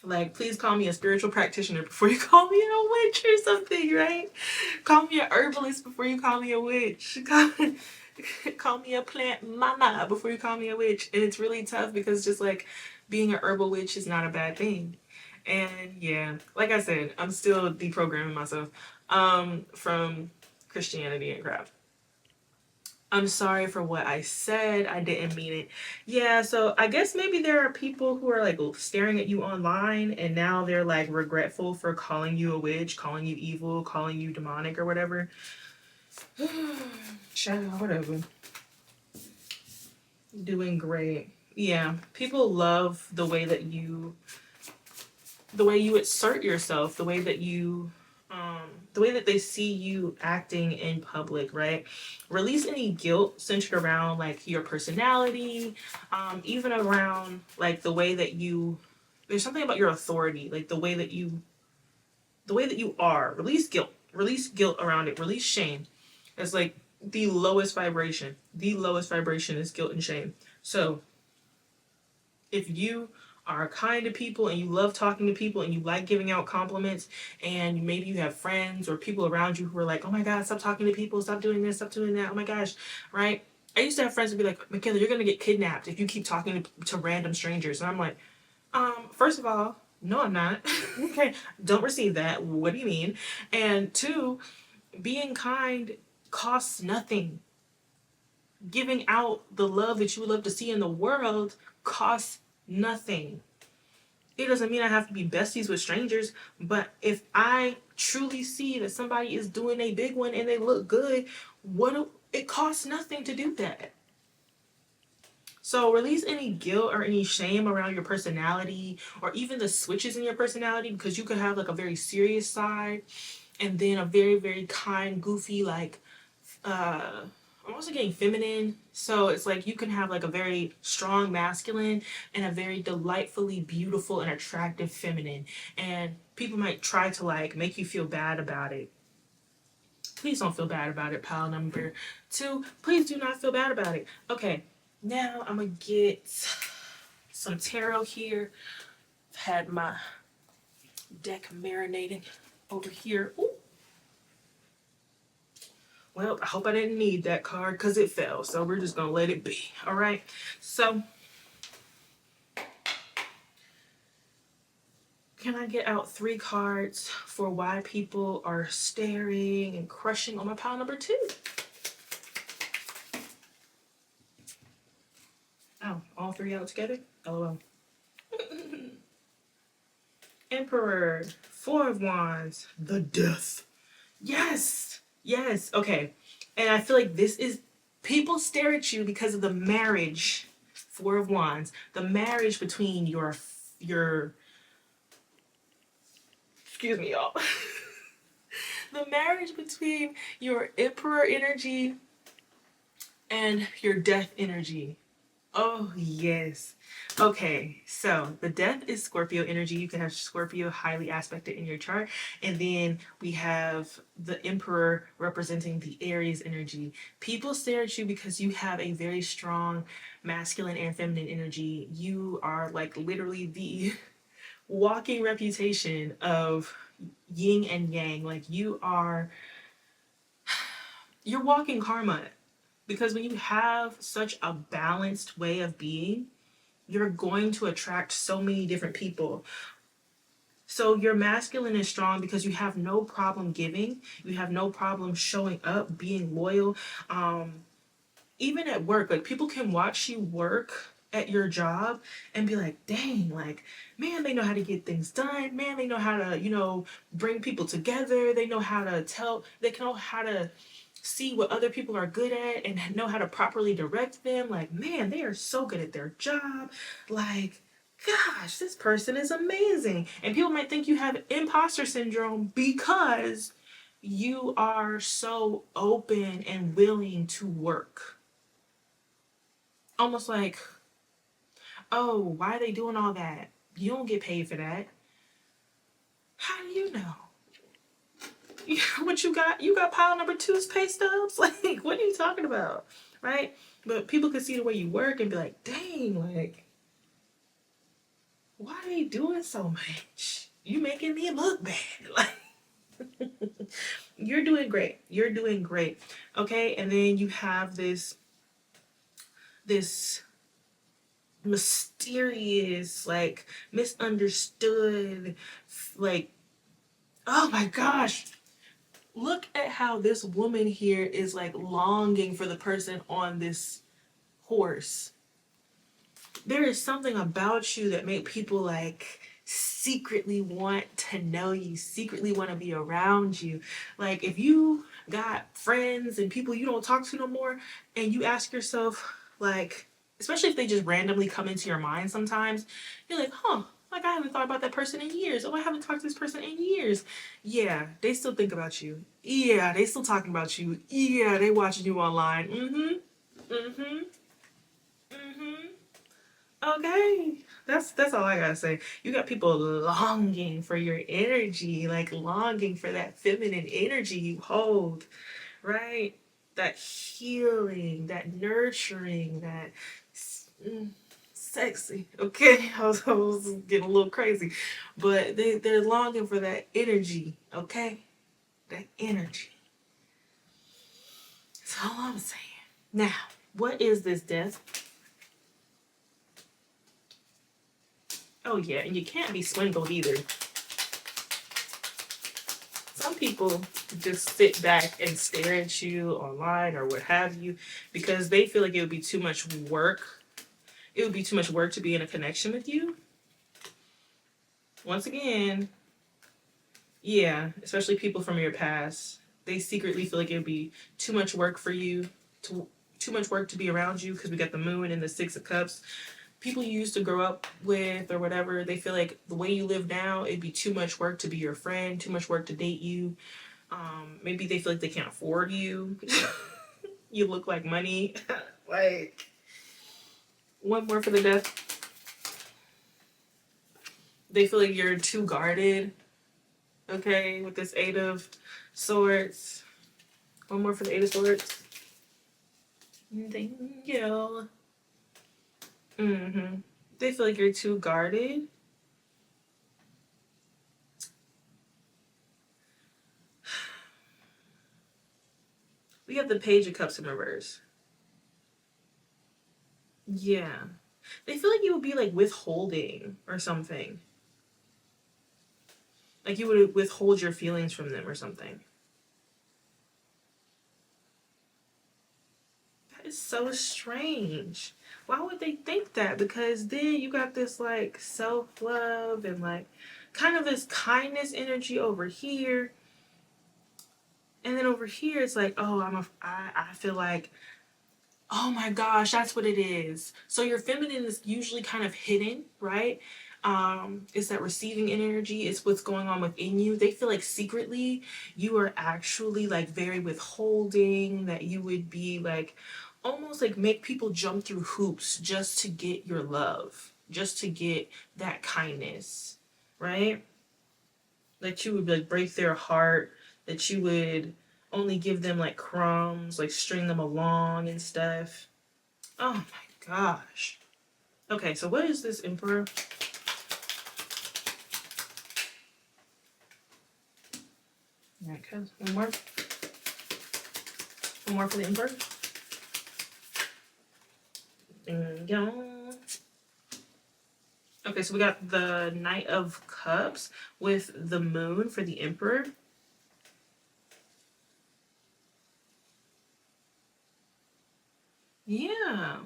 A: like please call me a spiritual practitioner before you call me a witch or something, right? Call me a herbalist before you call me a witch. Call me a plant mama before you call me a witch. And it's really tough because just like being an herbal witch is not a bad thing. And yeah, like I said, I'm still deprogramming myself from Christianity and crap. I'm sorry for what I said. I didn't mean it. Yeah, so I guess maybe there are people who are like staring at you online and now they're like regretful for calling you a witch, calling you evil, calling you demonic or whatever. Child, whatever. Doing great. Yeah, people love the way you assert yourself, the way that you the way that they see you acting in public, right? Release any guilt centered around like your personality, even around like the way that you. There's something about your authority, like the way that you are. Release guilt. Release guilt around it. Release shame. It's like the lowest vibration. The lowest vibration is guilt and shame. So if you are kind to people and you love talking to people and you like giving out compliments, and maybe you have friends or people around you who are like, oh my God, stop talking to people, stop doing this, stop doing that, oh my gosh, right? I used to have friends who would be like, Michaela, you're going to get kidnapped if you keep talking to random strangers. And I'm like, first of all, no, I'm not. Okay, don't receive that. What do you mean? And two, being kind costs nothing. Giving out the love that you would love to see in the world costs nothing. It doesn't mean I have to be besties with strangers, but if I truly see that somebody is doing a big one and they look good, it costs nothing to do that. So release any guilt or any shame around your personality, or even the switches in your personality, because you could have like a very serious side and then a very, very kind, goofy, like I'm also getting feminine. So it's like you can have like a very strong masculine and a very delightfully beautiful and attractive feminine. And people might try to like make you feel bad about it. Please don't feel bad about it, pile number 2. Please do not feel bad about it. Okay, now I'm gonna get some tarot here. I've had my deck marinating over here. Ooh. Well, I hope I didn't need that card because it fell. So we're just going to let it be. All right. So can I get out 3 cards for why people are staring and crushing on my pile number 2? Oh, all 3 out together? LOL. Emperor, 4 of Wands, the Death. Yes. Yes. Okay. And I feel like this is, people stare at you because of the marriage. 4 of Wands, the marriage between your excuse me, y'all. The marriage between your Emperor energy and your Death energy. Oh, yes. Okay, so the Death is Scorpio energy. You can have Scorpio highly aspected in your chart. And then we have the Emperor representing the Aries energy. People stare at you because you have a very strong masculine and feminine energy. You are like literally the walking reputation of yin and yang. Like you're walking karma. Because when you have such a balanced way of being, you're going to attract so many different people. So your masculine is strong because you have no problem giving. You have no problem showing up, being loyal. Even at work, like people can watch you work at your job and be like, dang, like, man, they know how to get things done. Man, they know how to, bring people together. They know how to know how to see what other people are good at and know how to properly direct them. Like, man, they are so good at their job. Like, gosh, this person is amazing. And people might think you have imposter syndrome because you are so open and willing to work. Almost like, oh, why are they doing all that? You don't get paid for that. How do you know? What you got? You got pile number 2's pay stubs? Like, what are you talking about? Right? But people can see the way you work and be like, dang, like, why are they doing so much? You making me look bad. Like, you're doing great. You're doing great. Okay? And then you have this mysterious, like, misunderstood, like, oh my gosh. Look at how this woman here is like longing for the person on this horse. There is something about you that make people like secretly want to know you, secretly want to be around you. Like if you got friends and people you don't talk to no more, and you ask yourself, like, especially if they just randomly come into your mind sometimes, you're like, huh, Like, I haven't thought about that person in years. Oh, I haven't talked to this person in years. Yeah, they still think about you. Yeah, they still talking about you. Yeah, they watching you online. Mm-hmm. Mm-hmm. Okay. That's all I gotta say. You got people longing for your energy, like longing for that feminine energy you hold, right? That healing, that nurturing, that mm, sexy. Okay, I was getting a little crazy, but they're longing for that energy. Okay, that energy. That's all I'm saying. Now, what is this, death? Oh yeah, and you can't be swindled either. Some people just sit back and stare at you online or what have you because they feel like it would be too much work. It would be too much work to be in a connection with you. Once again, yeah, especially people from your past, they secretly feel like it would be too much work for you, too much work to be around you because we got the moon and the 6 of Cups. People you used to grow up with or whatever, they feel like the way you live now, it'd be too much work to be your friend, too much work to date you. Maybe they feel like they can't afford you. You look like money. Like, one more for the death. They feel like you're too guarded. Okay, with this 8 of Swords. One more for the 8 of Swords. Thank you. Mm-hmm. They feel like you're too guarded. We have the Page of Cups in reverse. Yeah. They feel like you would be like withholding or something. Like you would withhold your feelings from them or something. That is so strange. Why would they think that? Because then you got this like self love and like kind of this kindness energy over here. And then over here, it's like, oh, I feel like, oh my gosh, that's what it is. So your feminine is usually kind of hidden, right? It's that receiving energy. It's what's going on within you. They feel like secretly you are actually like very withholding, that you would be like almost like make people jump through hoops just to get your love, just to get that kindness, right? That you would like break their heart, that you would only give them like crumbs, like string them along and stuff. Oh my gosh. Okay, so what is this Emperor? Okay, one more. One more for the Emperor. There we go. Okay, so we got the Knight of Cups with the Moon for the Emperor. Yeah.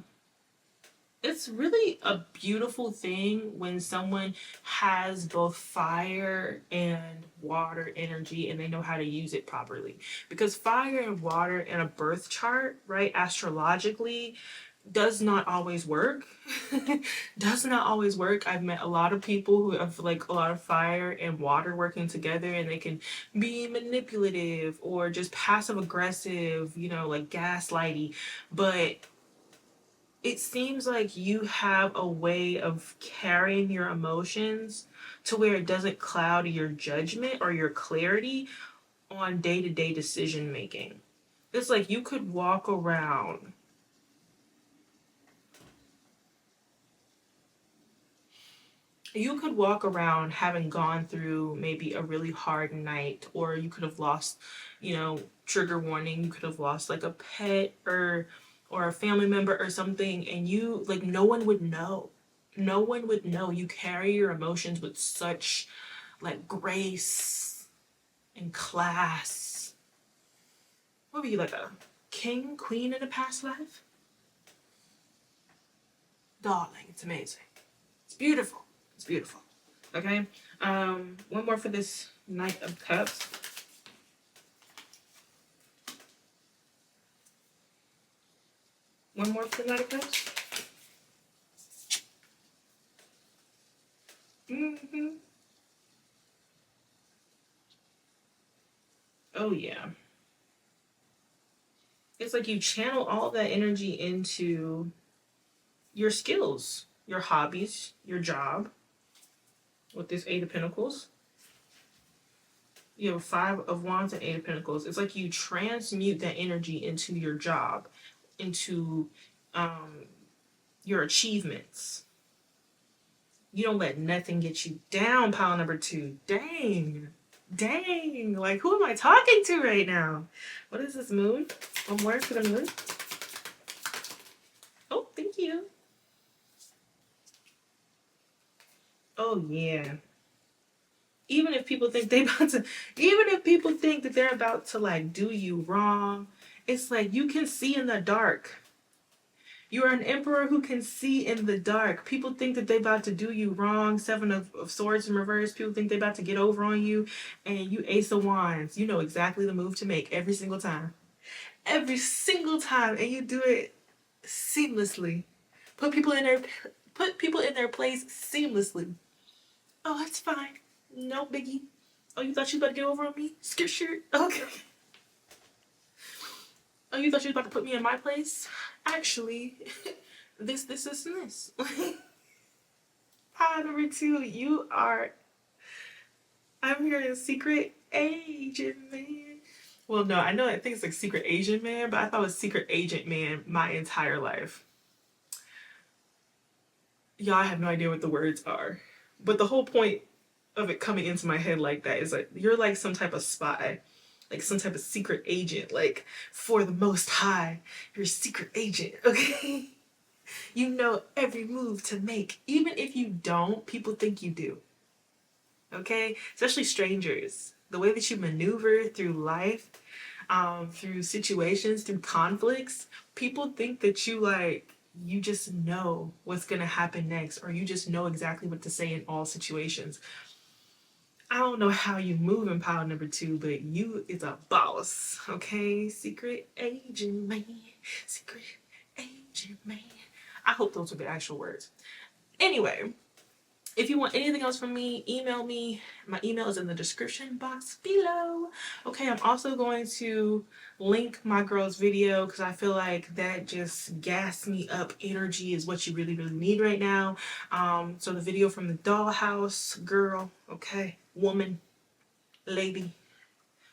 A: It's really a beautiful thing when someone has both fire and water energy and they know how to use it properly. Because fire and water in a birth chart, right, astrologically, does not always work. Does not always work. I've met a lot of people who have like a lot of fire and water working together and they can be manipulative or just passive aggressive, like gaslighty. But it seems like you have a way of carrying your emotions to where it doesn't cloud your judgment or your clarity on day-to-day decision making. It's like you could walk around having gone through maybe a really hard night, or you could have lost, trigger warning, you could have lost like a pet or a family member or something, and you like no one would know. No one would know. You carry your emotions with such like grace and class. What were you, like a king, queen in a past life? Darling, it's amazing. It's beautiful. It's beautiful. Okay. One more for this Knight of Cups. One more for the Knight of Cups. Mm-hmm. Oh yeah. It's like you channel all that energy into your skills, your hobbies, your job. With this Eight of Pentacles, you have Five of Wands and Eight of Pentacles. It's like you transmute that energy into your job, into um, your achievements. You don't let nothing get you down, pile number two. Dang. Dang. Like, who am I talking to right now? What is this, moon? One more for the moon. Oh, thank you. Oh, yeah. Even if people think they about to, even if people think that they're about to like do you wrong, it's like you can see in the dark. You are an emperor who can see in the dark. People think that they about to do you wrong. Seven of Swords in reverse. People think they about to get over on you, and you Ace of Wands. You know exactly the move to make every single time. Every single time, and you do it seamlessly. Put people in their put people in their place seamlessly. Oh, that's fine. No biggie. Oh, you thought you was about to get over on me? Skirt shirt. Okay. Oh, you thought you was about to put me in my place? Actually, this, and this. Hi, number two. You are. I'm hearing secret agent man. Well, no, I know. I think it's like secret Asian man, but I thought it was secret agent man my entire life. Y'all, I have no idea what the words are, but the whole point of it coming into my head like that is like you're like some type of spy, like some type of secret agent, like for the Most High. You're a secret agent, okay? You know every move to make. Even if you don't, people think you do, okay? Especially strangers. The way that you maneuver through life, through situations, through conflicts, people think that you just know what's gonna happen next, or you just know exactly what to say in all situations. I don't know how you move in pile number two, but you is a boss, okay? Secret agent man, secret agent man. I hope those are the actual words. Anyway, if you want anything else from me, email me. My email is in the description box below. Okay, I'm also going to link my girl's video because I feel like that just gas me up. Energy is what you really, really need right now. So the video from the dollhouse girl, okay, woman, lady.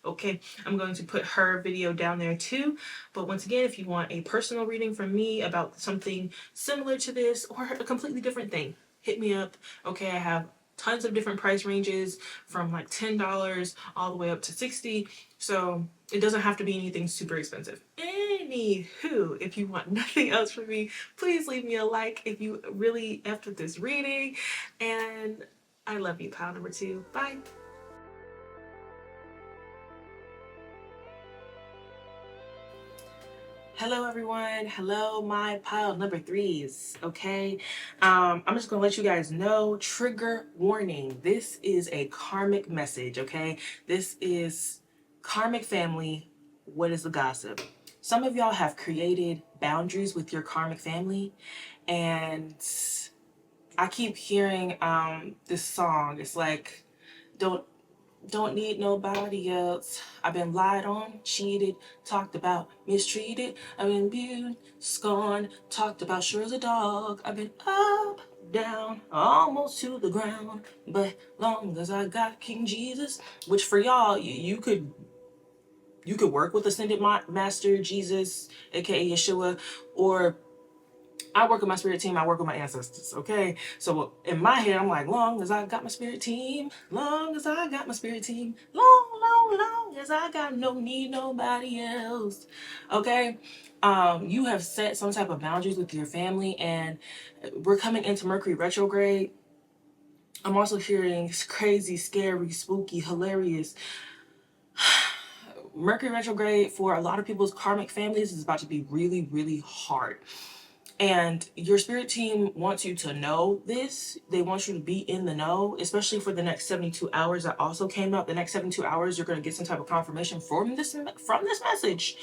A: Okay, I'm going to put her video down there too. But once again, if you want a personal reading from me about something similar to this or a completely different thing, hit me up. Okay, I have tons of different price ranges from like $10 all the way up to $60. So it doesn't have to be anything super expensive. Anywho, if you want nothing else from me, please leave me a like if you really effed with this reading. And I love you, pile number two. Bye. Hello, everyone. Hello, my pile number threes. Okay. I'm just going to let you guys know, trigger warning. This is a karmic message. Okay. This is karmic family. What is the gossip? Some of y'all have created boundaries with your karmic family, and I keep hearing this song. It's like, don't need nobody else. I've been lied on, cheated, talked about, mistreated. I've been abused, scorned, talked about sure as a dog. I've been up, down, almost to the ground. But long as I got King Jesus, which for y'all, you could work with Ascended Master Jesus, aka Yeshua, or I work with my spirit team, I work with my ancestors, okay? So in my head, I'm like, long as I got my spirit team, long as I got my spirit team, long as I got no need nobody else, okay? You have set some type of boundaries with your family, and we're coming into Mercury retrograde. I'm also hearing crazy, scary, spooky, hilarious. Mercury retrograde for a lot of people's karmic families is about to be really, really hard. And your spirit team wants you to know this. They want you to be in the know, especially for the next 72 hours that also came up. The next 72 hours, you're going to get some type of confirmation from this message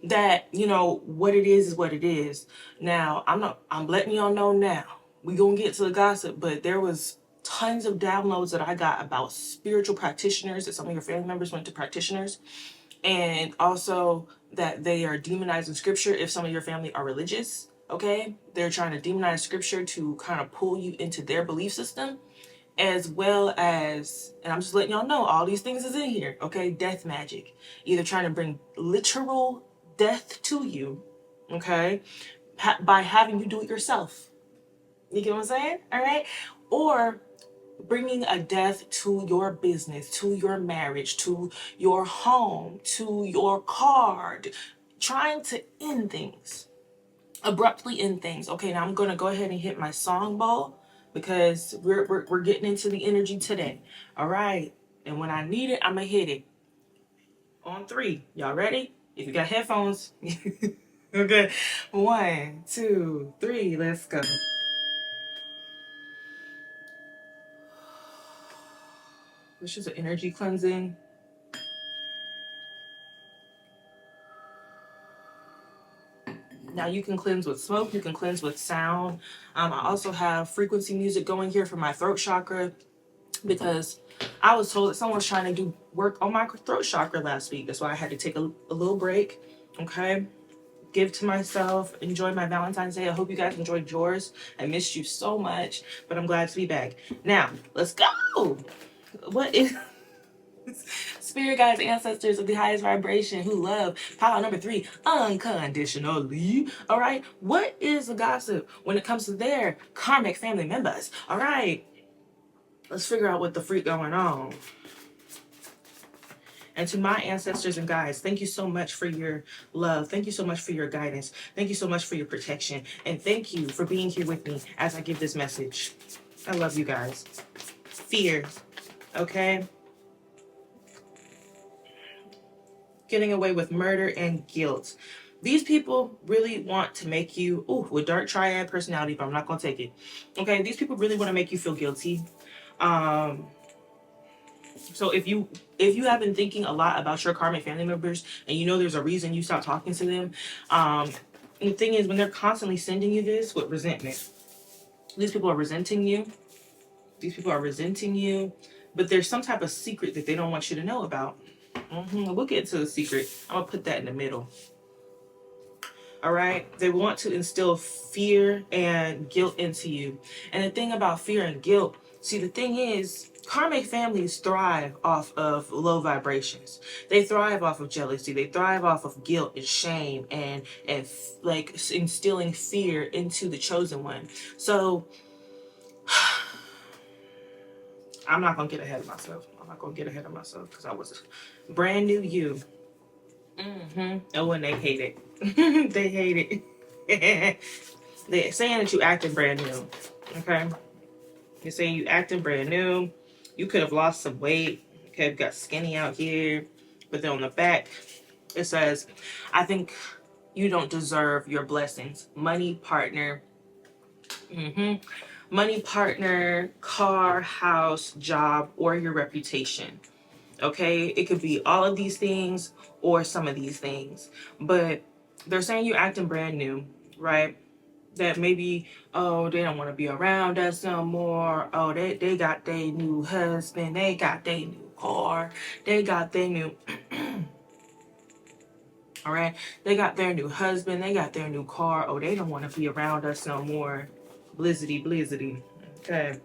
A: that, you know, what it is what it is. Now, I'm letting y'all know now. We going to get to the gossip, but there was tons of downloads that I got about spiritual practitioners, that some of your family members went to practitioners, and also that they are demonizing scripture if some of your family are religious. Okay, they're trying to demonize scripture to kind of pull you into their belief system, as well as, and I'm just letting y'all know, all these things is in here. Okay, death magic, either trying to bring literal death to you, okay, by having you do it yourself. You get what I'm saying? All right, or bringing a death to your business, to your marriage, to your home, to your car, trying to end things, abruptly end things. Okay, now I'm gonna go ahead and hit my song bowl because we're getting into the energy today. All right, and when I need it, I'm gonna hit it on three. Y'all ready? If you got headphones, okay. 1, 2, 3. Let's go. This is an energy cleansing. Now you can cleanse with smoke, you can cleanse with sound. I also have frequency music going here for my throat chakra because I was told that someone was trying to do work on my throat chakra last week. That's why I had to take a little break. Okay. Give to myself, enjoy my Valentine's Day. I hope you guys enjoyed yours. I missed you so much, but I'm glad to be back. Now, let's go. What is spirit guides, ancestors of the highest vibration who love pile number 3 unconditionally? All right, what is the gossip when it comes to their karmic family members? All right, let's figure out what the freak going on. And to my ancestors and guides, thank you so much for your love. Thank you so much for your guidance. Thank you so much for your protection. And thank you for being here with me as I give this message. I love you guys. Fear, okay? Getting away with murder and guilt. These people really want to make you, with dark triad personality, but I'm not going to take it. Okay, these people really want to make you feel guilty. So if you have been thinking a lot about your karmic family members and you know there's a reason you stopped talking to them, the thing is, when they're constantly sending you this with resentment, these people are resenting you. These people are resenting you, but there's some type of secret that they don't want you to know about. We'll get to the secret. I'm gonna put that in the middle. All right, they want to instill fear and guilt into you. And the thing about fear and guilt, see, the thing is, karmic families thrive off of low vibrations. They thrive off of jealousy. They thrive off of guilt and shame and like instilling fear into the chosen one. So I'm not gonna get ahead of myself. Because I was brand new you. Oh, and they hate it. They hate it. They're saying that you acting brand new. Okay. You're saying you acting brand new. You could have lost some weight. Okay, got skinny out here. But then on the back, it says, I think you don't deserve your blessings. Money, partner. Money, partner, car, house, job, or your reputation. Okay, it could be all of these things or some of these things. But they're saying you're acting brand new, right? That maybe, oh, they don't want to be around us no more. Oh, they got their new husband. They got their new car. They got their new... All right? They got their new husband. They got their new car. Oh, they don't want to be around us no more. Blizzity, blizzity. Okay.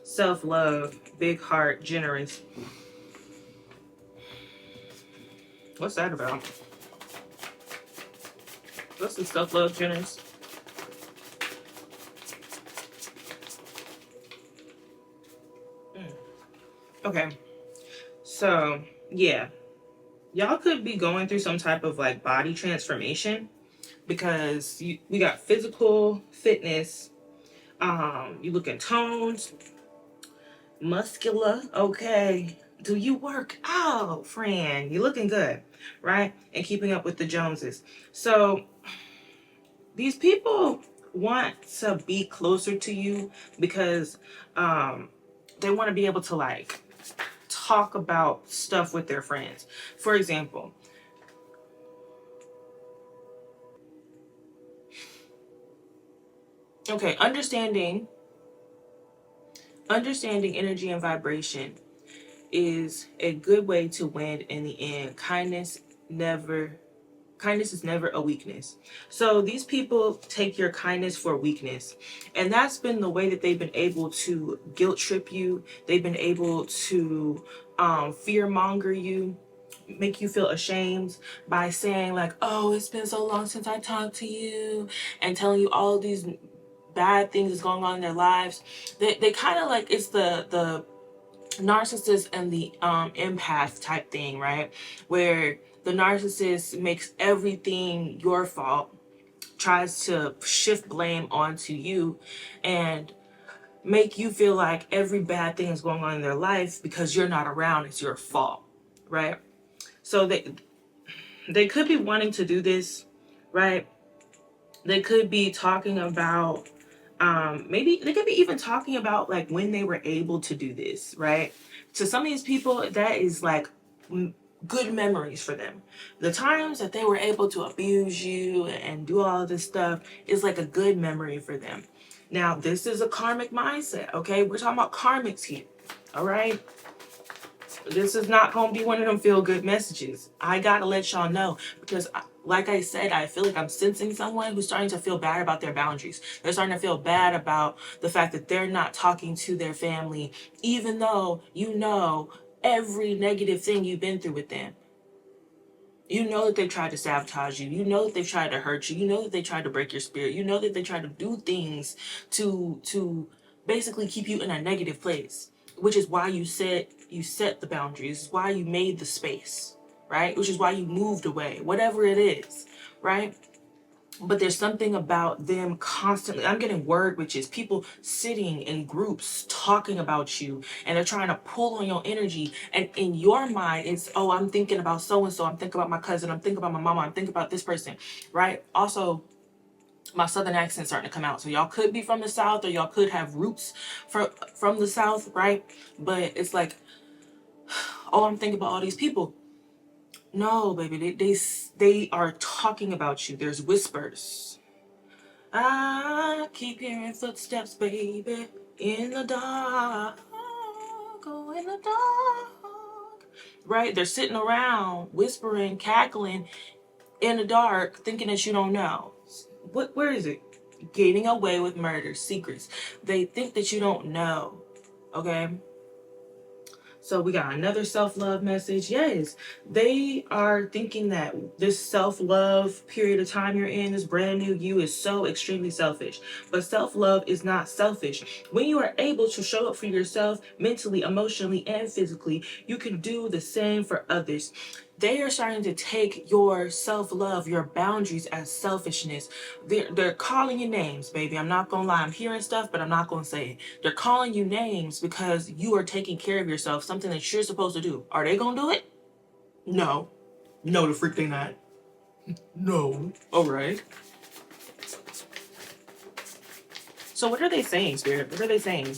A: Self-love. Big heart. Generous. What's that about? What's the self-love, generous? Okay. So, yeah. Y'all could be going through some type of like body transformation because we got physical fitness. You looking toned, muscular. Okay. Do you work out, friend? You looking good, right? And keeping up with the Joneses. So these people want to be closer to you because they want to be able to like talk about stuff with their friends. For example, okay, understanding Understanding energy and vibration is a good way to win in the end. Kindness is never a weakness. So these people take your kindness for weakness. And that's been the way that they've been able to guilt trip you. They've been able to fear monger you, make you feel ashamed by saying like, oh, it's been so long since I talked to you, and telling you all of these bad things that's going on in their lives. They kind of like, it's the narcissist and the empath type thing, right? Where the narcissist makes everything your fault, tries to shift blame onto you, and make you feel like every bad thing is going on in their life because you're not around, it's your fault, right? So they could be wanting to do this, right? They could be talking about maybe they could be even talking about like when they were able to do this, right? To some of these people, that is like good memories for them. The times that they were able to abuse you and do all of this stuff is like a good memory for them. Now, this is a karmic mindset, okay? We're talking about karmics here, all right? This is not going to be one of them feel good messages. I got to let y'all know because, like I said, I feel like I'm sensing someone who's starting to feel bad about their boundaries. They're starting to feel bad about the fact that they're not talking to their family, even though you know every negative thing you've been through with them. You know that they've tried to sabotage you. You know that they've tried to hurt you. You know that they tried to break your spirit. You know that they tried to do things to basically keep you in a negative place, which is why you set the boundaries, why you made the space, right? Which is why you moved away, whatever it is, right? But there's something about them constantly, I'm getting word, which is people sitting in groups talking about you, and they're trying to pull on your energy. And in your mind, it's, oh, I'm thinking about so-and-so. I'm thinking about my cousin. I'm thinking about my mama. I'm thinking about this person, right? Also, my southern accent's starting to come out. So y'all could be from the South, or y'all could have roots from the South, right? But it's like, oh, I'm thinking about all these people. No, baby, they are talking about you. There's whispers. I keep hearing footsteps, baby, in the dark. Go in the dark. Right? They're sitting around, whispering, cackling in the dark, thinking that you don't know. Where is it? Getting away with murder, secrets. They think that you don't know. Okay? So we got another self-love message. Yes, they are thinking that this self-love period of time you're in, this brand new you, is so extremely selfish. But self-love is not selfish. When you are able to show up for yourself mentally, emotionally, and physically, you can do the same for others. They are starting to take your self-love, your boundaries as selfishness. They're calling you names, baby. I'm not gonna lie. I'm hearing stuff, but I'm not gonna say it. They're calling you names because you are taking care of yourself, something that you're supposed to do. Are they gonna do it? No. No, the freak they not. No. All right. So what are they saying, Spirit? What are they saying?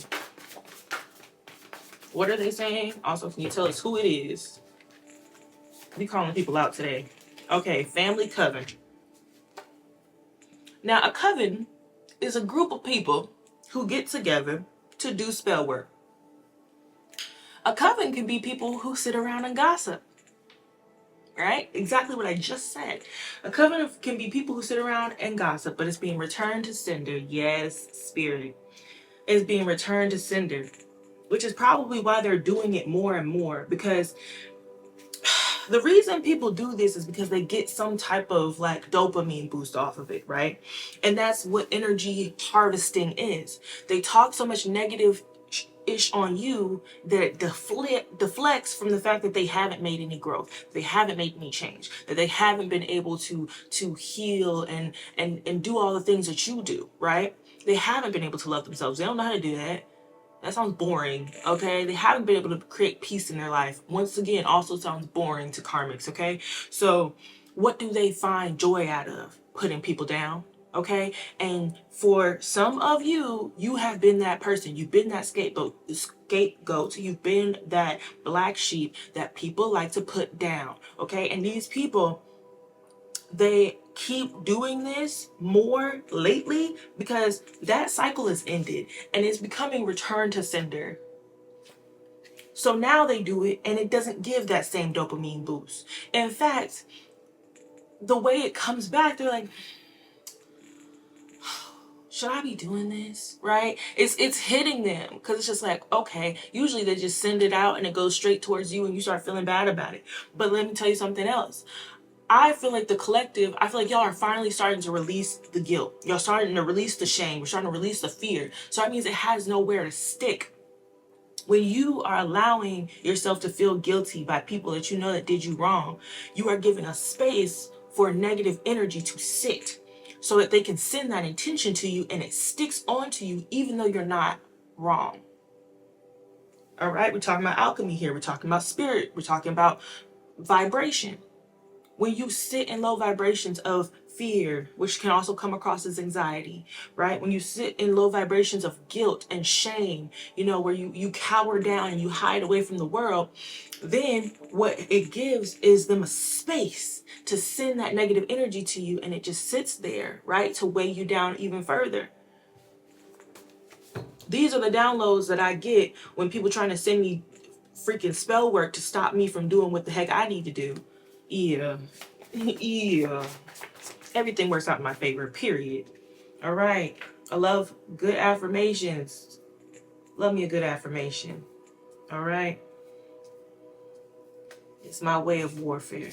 A: What are they saying? Also, can you tell us who it is? We calling people out today. Okay, family coven. Now, a coven is a group of people who get together to do spell work. A coven can be people who sit around and gossip. Right? Exactly what I just said. A coven can be people who sit around and gossip, but it's being returned to sender. Yes, Spirit. It's being returned to sender, which is probably why they're doing it more and more, because the reason people do this is because they get some type of like dopamine boost off of it, right? And that's what energy harvesting is. They talk so much negative ish on you that it deflects from the fact that they haven't made any growth, they haven't made any change, that they haven't been able to heal and do all the things that you do, right? They haven't been able to love themselves. They don't know how to do that. That sounds boring, okay? They haven't been able to create peace in their life. Once again, also sounds boring to karmics, okay? So what do they find joy out of? Putting people down, okay? And for some of you, you have been that person. You've been that scapegoat. You've been that black sheep that people like to put down, okay? And these people, they keep doing this more lately because that cycle is ended and it's becoming return to sender. So now they do it and it doesn't give that same dopamine boost. In fact, the way it comes back, they're like, should I be doing this? Right? It's hitting them because it's just like, okay, usually they just send it out and it goes straight towards you and you start feeling bad about it. But let me tell you something else. I feel like the collective, I feel like y'all are finally starting to release the guilt. Y'all starting to release the shame. We're starting to release the fear. So that means it has nowhere to stick. When you are allowing yourself to feel guilty by people that you know that did you wrong, you are giving a space for negative energy to sit so that they can send that intention to you and it sticks onto you even though you're not wrong. All right, we're talking about alchemy here. We're talking about spirit. We're talking about vibration. When you sit in low vibrations of fear, which can also come across as anxiety, right? When you sit in low vibrations of guilt and shame, where you cower down and you hide away from the world, then what it gives is them a space to send that negative energy to you, and it just sits there, right? To weigh you down even further. These are the downloads that I get when people trying to send me freaking spell work to stop me from doing what the heck I need to do. Yeah. Yeah. Everything works out in my favor, period. All right. I love good affirmations. Love me a good affirmation. All right. It's my way of warfare.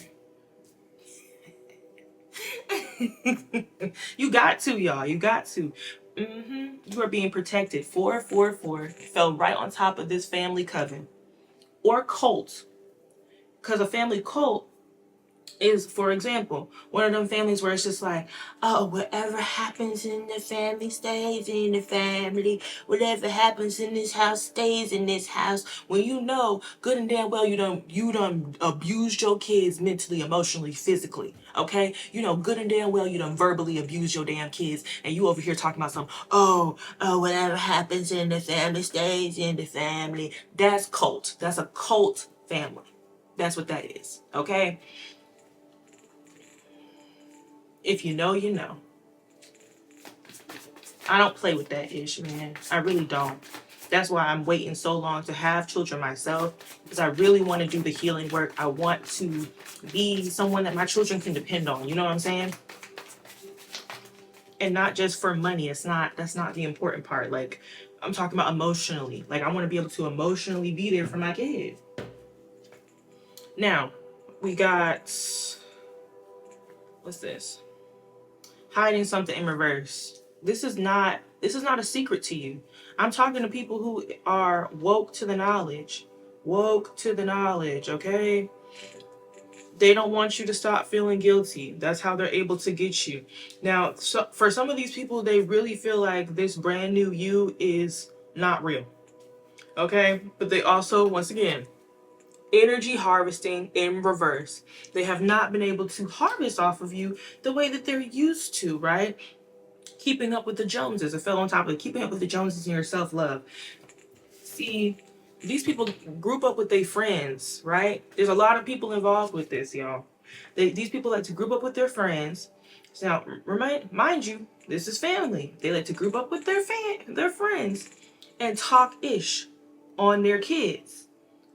A: You got to, y'all. You got to. You are being protected. 444 fell right on top of this family coven or cult. Because a family cult is, for example, one of them families where it's just like, oh, whatever happens in the family stays in the family. Whatever happens in this house stays in this house. When you know good and damn well you done abused your kids mentally, emotionally, physically. Okay? You know good and damn well you done verbally abused your damn kids, and you over here talking about something, oh, whatever happens in the family stays in the family. That's cult. That's a cult family. That's what that is. Okay? If you know, you know. I don't play with that ish, man. I really don't. That's why I'm waiting so long to have children myself, because I really want to do the healing work. I want to be someone that my children can depend on. You know what I'm saying? And not just for money. That's not the important part. Like, I'm talking about emotionally. Like, I want to be able to emotionally be there for my kid. Now, we got, what's this? Hiding something in reverse. This is not a secret to you. I'm talking to people who are woke to the knowledge. Woke to the knowledge, okay? They don't want you to stop feeling guilty. That's how they're able to get you. Now, so for some of these people, they really feel like this brand new you is not real. Okay? But they also, once again, energy harvesting in reverse. They have not been able to harvest off of you the way that they're used to, right? Keeping up with the Joneses. It fell on top of it. Keeping up with the Joneses in your self-love. See, these people group up with their friends, right? There's a lot of people involved with this, y'all. These people like to group up with their friends. So now, mind you, this is family. They like to group up with their friends and talk ish on their kids.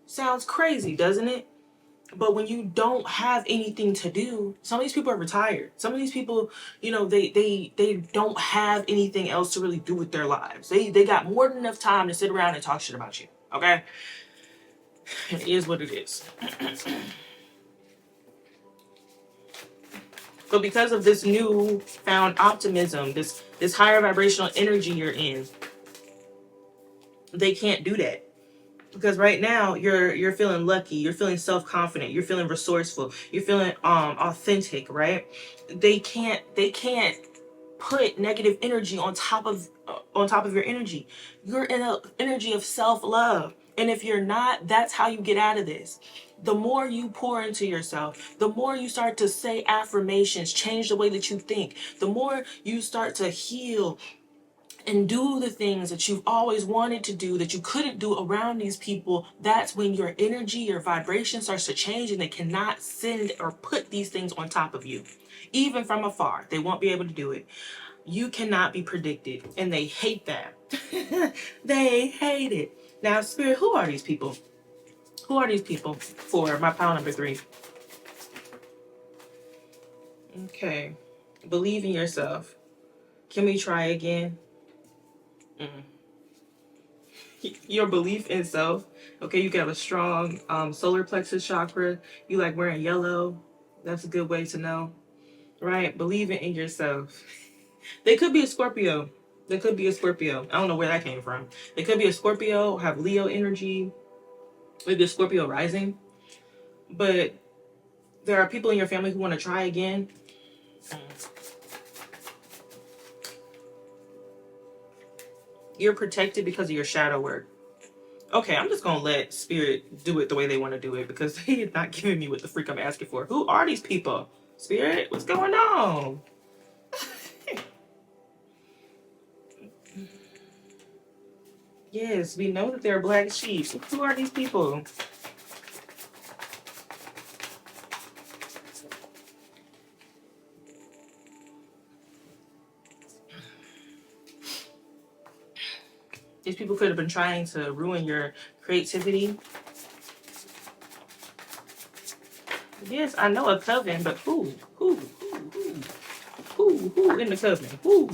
A: Sounds crazy, doesn't it? But when you don't have anything to do, some of these people are retired. Some of these people, they don't have anything else to really do with their lives. They got more than enough time to sit around and talk shit about you. Okay? It is what it is. But because of this new found optimism, this higher vibrational energy you're in, they can't do that. Because right now you're feeling lucky, you're feeling self-confident, you're feeling resourceful, you're feeling authentic, right? They can't put negative energy on top of your energy. You're in an energy of self-love. And if you're not, that's how you get out of this. The more you pour into yourself, the more you start to say affirmations, change the way that you think, the more you start to heal and do the things that you've always wanted to do that you couldn't do around these people, that's when your energy, your vibration starts to change, and they cannot send or put these things on top of you. Even from afar, they won't be able to do it. You cannot be predicted, and they hate that. They hate it. Now, Spirit, who are these people? Who are these people for my pile number 3? Okay. Believe in yourself. Can we try again? Your belief in self. Okay, you can have a strong solar plexus chakra. You like wearing yellow. That's a good way to know. Right? Believing in yourself. They could be a Scorpio. They could be a Scorpio. I don't know where that came from. They could be a Scorpio, have Leo energy, maybe a Scorpio rising. But there are people in your family who want to try again. You're protected because of your shadow work. Okay, I'm just going to let Spirit do it the way they want to do it, because they're not giving me what the freak I'm asking for. Who are these people? Spirit, what's going on? Yes, we know that they're black sheep. Who are these people? These people could have been trying to ruin your creativity. Yes, I know a coven, but who in the coven? Who?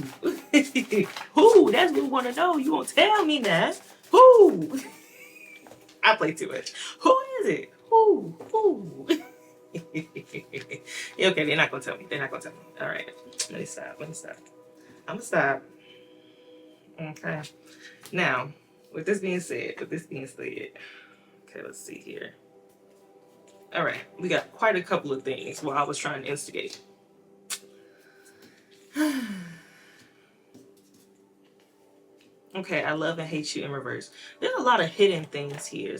A: Who? That's what we want to know. You won't tell me that. Who? I play too much. Who is it? Who? Okay, they're not gonna tell me. They're not gonna tell me. All right, let me stop. I'm gonna stop. Okay. Now, with this being said, okay, let's see here. All right, we got quite a couple of things while I was trying to instigate. Okay, I love and hate you in reverse. There's a lot of hidden things here.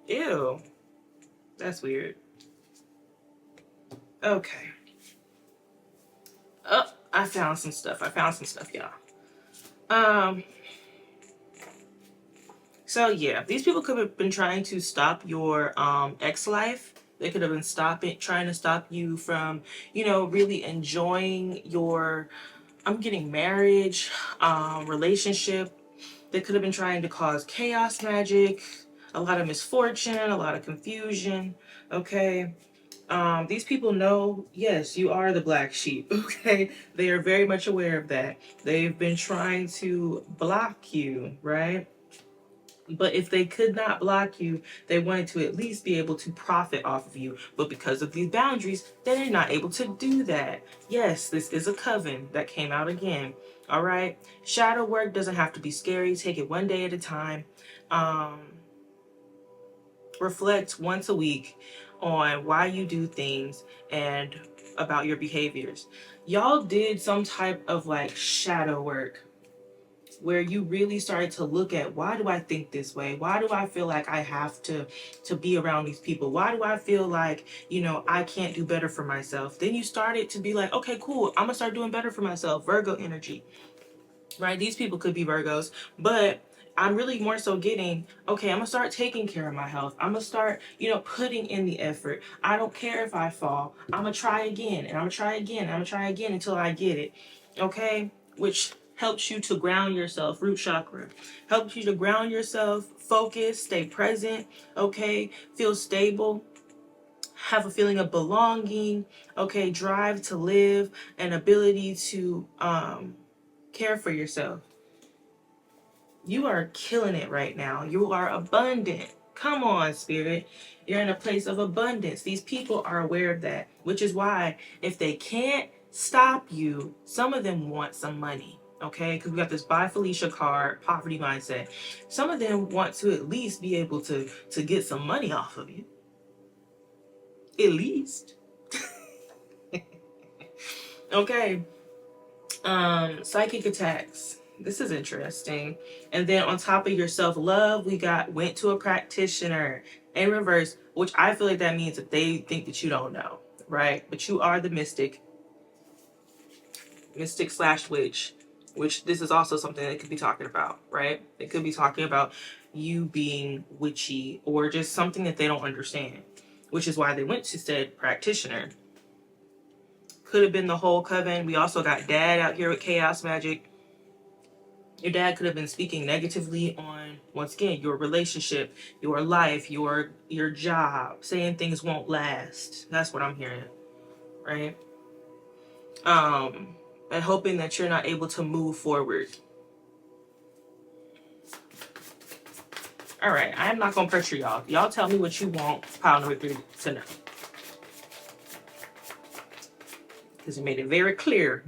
A: Ew. That's weird. Okay. Oh, I found some stuff, y'all. So yeah, these people could have been trying to stop your ex-life. They could have been trying to stop you from, really enjoying your, I'm getting marriage, relationship. They could have been trying to cause chaos magic, a lot of misfortune, a lot of confusion. Okay. These people know, yes, you are the black sheep. Okay. They are very much aware of that. They've been trying to block you, right? But if they could not block you, they wanted to at least be able to profit off of you. But because of these boundaries, they're not able to do that. Yes, this is a coven that came out again. All right. Shadow work doesn't have to be scary. Take it one day at a time. Reflect once a week on why you do things and about your behaviors. Y'all did some type of like shadow work where you really started to look at, why do I think this way? Why do I feel like I have to be around these people? Why do I feel like, I can't do better for myself? Then you started to be like, okay, cool, I'm gonna start doing better for myself. Virgo energy, right? These people could be Virgos, but I'm really more so getting, okay, I'm gonna start taking care of my health. I'm gonna start, putting in the effort. I don't care if I fall. I'm gonna try again, and I'm gonna try again, and I'm gonna try again until I get it. Okay? Which helps you to ground yourself, root chakra. Helps you to ground yourself, focus, stay present, okay? Feel stable, have a feeling of belonging, okay? Drive to live, and ability to care for yourself. You are killing it right now. You are abundant. Come on, Spirit. You're in a place of abundance. These people are aware of that, which is why if they can't stop you, some of them want some money. Okay, because we got this By Felicia card, poverty mindset. Some of them want to at least be able to get some money off of you. At least. Okay. Psychic attacks. This is interesting. And then on top of your self-love, we went to a practitioner in reverse, which I feel like that means that they think that you don't know, right? But you are the mystic. mystic slash witch, which this is also something they could be talking about, right? They could be talking about you being witchy or just something that they don't understand, which is why they went to said practitioner. Could have been the whole coven. We also got dad out here with chaos magic. Your dad could have been speaking negatively on, once again, your relationship, your life, your job, saying things won't last. That's what I'm hearing, right? And hoping that you're not able to move forward. All right, I'm not gonna pressure y'all. Y'all tell me what you want pile number 3 to know, because you made it very clear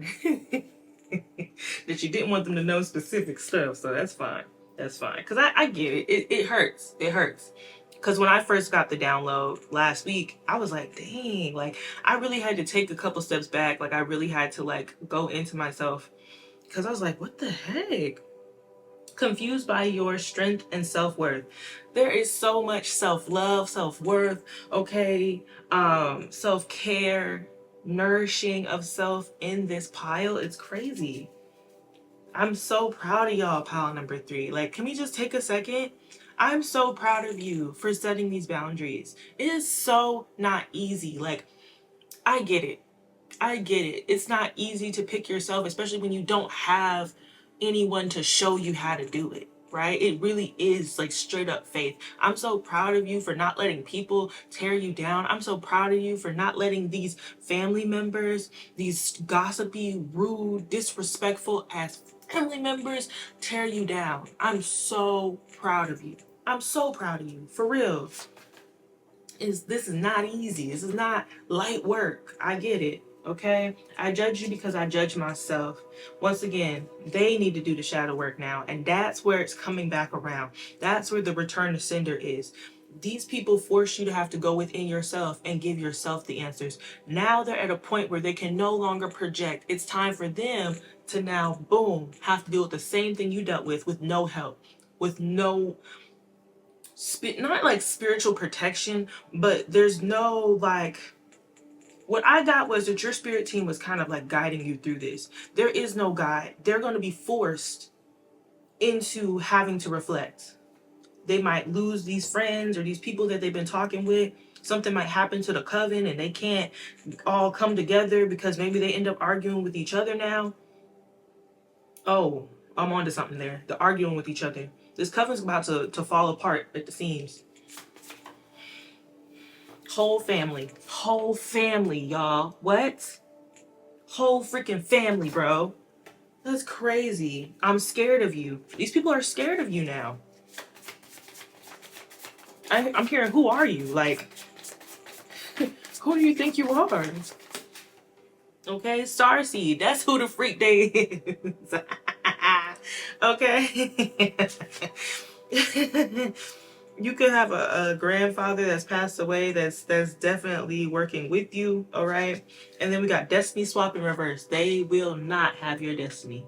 A: that you didn't want them to know specific stuff. So that's fine. That's fine. Because I get it. It hurts. It hurts. Because when I first got the download last week, I was like, dang, like I really had to take a couple steps back. Like I really had to like go into myself, because I was like, what the heck? Confused by your strength and self-worth. There is so much self-love, self-worth, okay, self-care, nourishing of self in this pile. It's crazy. I'm so proud of y'all, pile number 3. Like, can we just take a second? I'm so proud of you for setting these boundaries. It is so not easy. Like, I get it. I get it. It's not easy to pick yourself, especially when you don't have anyone to show you how to do it, right? It really is like straight up faith. I'm so proud of you for not letting people tear you down. I'm so proud of you for not letting these family members, these gossipy, rude, disrespectful ass family members tear you down. I'm so proud of you. I'm so proud of you, for real. This is not easy. This is not light work. I get it. Okay, I judge you because I judge myself. Once again, they need to do the shadow work now, and that's where it's coming back around. That's where the return to sender is. These people force you to have to go within yourself and give yourself the answers. Now they're at a point where they can no longer project. It's time for them to now, boom, have to deal with the same thing you dealt with no help, with no not like spiritual protection, but there's no like, what I got was that your spirit team was kind of like guiding you through this. There is no guide. They're going to be forced into having to reflect. They might lose these friends or these people that they've been talking with. Something might happen to the coven and they can't all come together because maybe they end up arguing with each other now. Oh, I'm onto something there. They're arguing with each other. This coven's about to fall apart at the seams. Whole family, y'all. What? Whole freaking family, bro. That's crazy. I'm scared of you. These people are scared of you now. I'm hearing, who are you? Like, who do you think you are? Okay, Starseed. That's who the freak they is. Okay. You could have a grandfather that's passed away that's definitely working with you, all right? And then we got destiny swap in reverse. They will not have your destiny.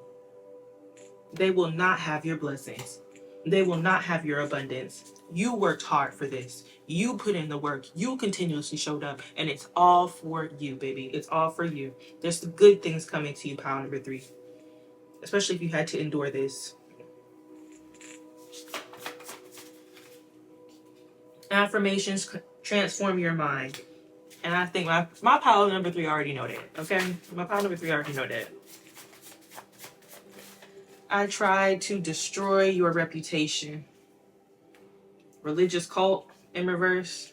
A: They will not have your blessings. They will not have your abundance. You worked hard for this. You put in the work. You continuously showed up. And it's all for you, baby. It's all for you. There's the good things coming to you, pile number 3. Especially if you had to endure this. Affirmations transform your mind. And I think my pile number 3 already know that. Okay? My pile number 3 already know that. I tried to destroy your reputation. Religious cult in reverse.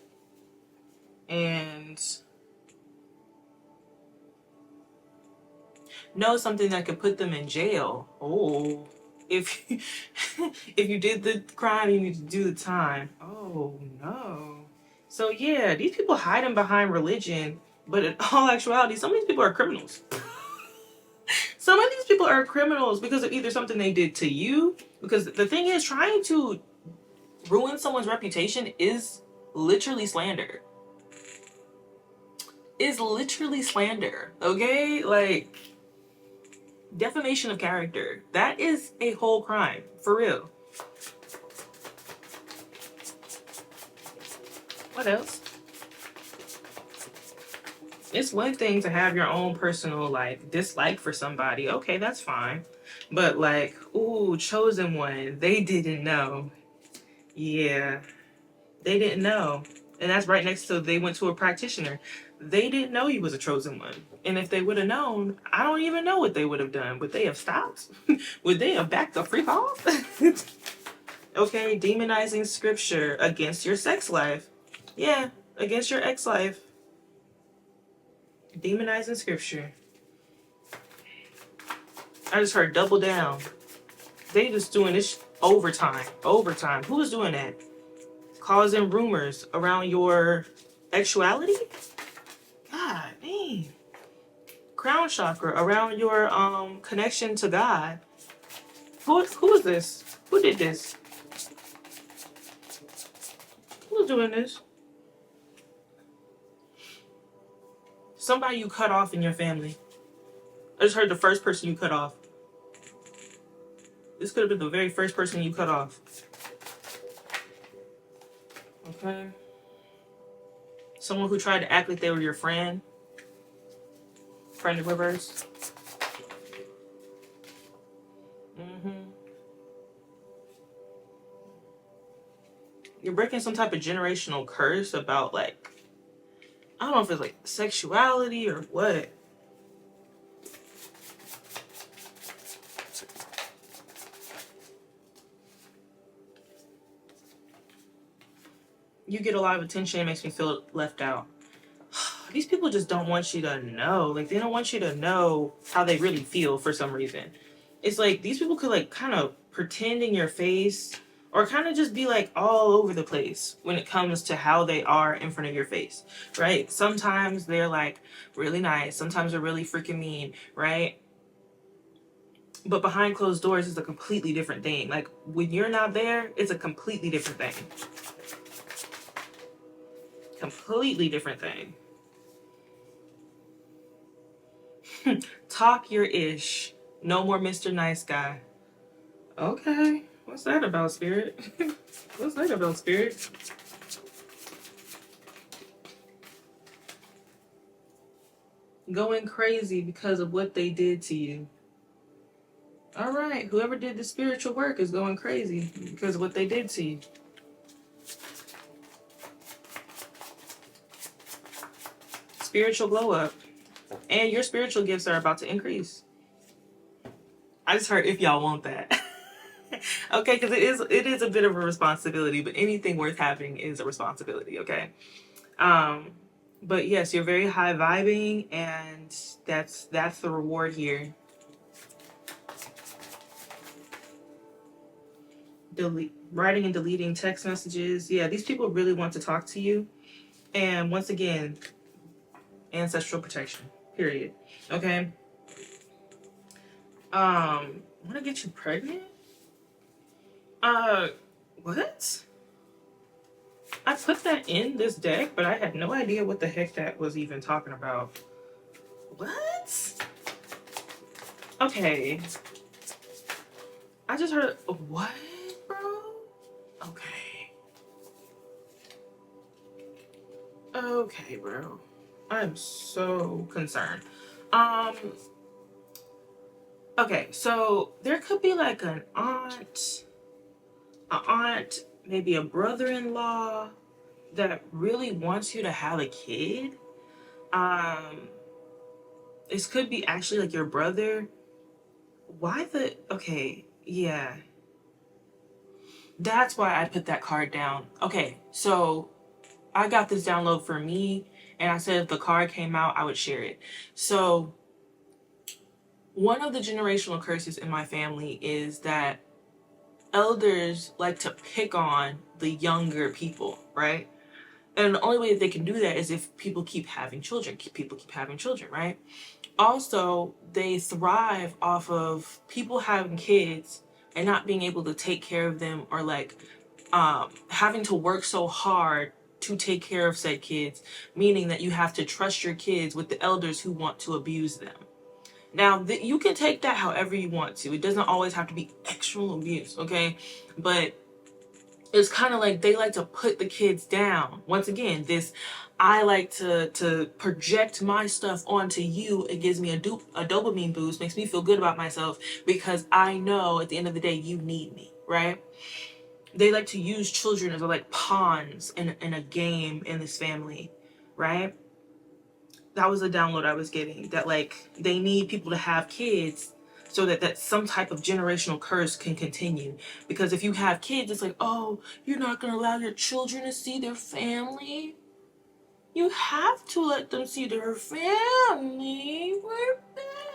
A: And know something that could put them in jail. Oh. If if you did the crime, you need to do the time. Oh no. So yeah, these people hiding behind religion, but in all actuality, some of these people are criminals. Some of these people are criminals because of either something they did to you. Because the thing is, trying to ruin someone's reputation is literally slander. Is literally slander. Okay? Like, defamation of character. That is a whole crime. For real. What else? It's one thing to have your own personal like dislike for somebody. Okay, that's fine. But like, ooh, chosen one, they didn't know. Yeah, they didn't know. And that's right next to they went to a practitioner. They didn't know you was a chosen one. And if they would have known, I don't even know what they would have done. Would they have stopped? Would they have backed the freak off? Okay, demonizing scripture against your sex life. Yeah, against your ex life. Demonizing scripture. I just heard double down. They just doing this overtime. Overtime. Who is doing that? Causing rumors around your sexuality? God dang. Crown chakra around your connection to God. Who is this? Who did this? Who's doing this? Somebody you cut off in your family. I just heard the first person you cut off. This could have been the very first person you cut off. Okay. Someone who tried to act like they were your friend. Friend in reverse. You're breaking some type of generational curse about like, I don't know if it's like sexuality or what. You get a lot of attention. It makes me feel left out. These people just don't want you to know. Like, they don't want you to know how they really feel for some reason. It's like these people could like kind of pretend in your face or kind of just be like all over the place when it comes to how they are in front of your face, right? Sometimes they're like really nice. Sometimes they're really freaking mean, right? But behind closed doors is a completely different thing. Like, when you're not there, it's a completely different thing. Completely different thing. Talk your ish. No more Mr. Nice Guy. Okay. What's that about, Spirit? What's that about, Spirit? Going crazy because of what they did to you. All right. Whoever did the spiritual work is going crazy because of what they did to you. Spiritual glow up. And your spiritual gifts are about to increase. I just heard if y'all want that. Okay, because it is a bit of a responsibility, but anything worth having is a responsibility, okay? But yes, you're very high vibing, and that's the reward here. Writing and deleting text messages. Yeah, these people really want to talk to you. And once again, ancestral protection. Period. Okay. Want to get you pregnant? What? I put that in this deck, but I had no idea what the heck that was even talking about. What? Okay. I just heard, what, bro? Okay. Okay, bro. I'm so concerned. Okay, so there could be like an aunt, maybe a brother-in-law that really wants you to have a kid. This could be actually like your brother. Okay, yeah. That's why I put that card down. Okay, so I got this download for me, and I said if the card came out, I would share it. So one of the generational curses in my family is that elders like to pick on the younger people, right? And the only way that they can do that is if people keep having children. People keep having children, right? Also, they thrive off of people having kids and not being able to take care of them, or like having to work so hard to take care of said kids, meaning that you have to trust your kids with the elders who want to abuse them. Now, you can take that however you want to. It doesn't always have to be actual abuse, okay? But it's kind of like they like to put the kids down. Once again, this, I like to project my stuff onto you. It gives me a dopamine boost, makes me feel good about myself because I know at the end of the day you need me, right? They like to use children as like pawns in a game in this family, right? That was a download I was getting, that like they need people to have kids so that some type of generational curse can continue. Because if you have kids, it's like, oh, you're not going to allow your children to see their family. You have to let them see their family. We're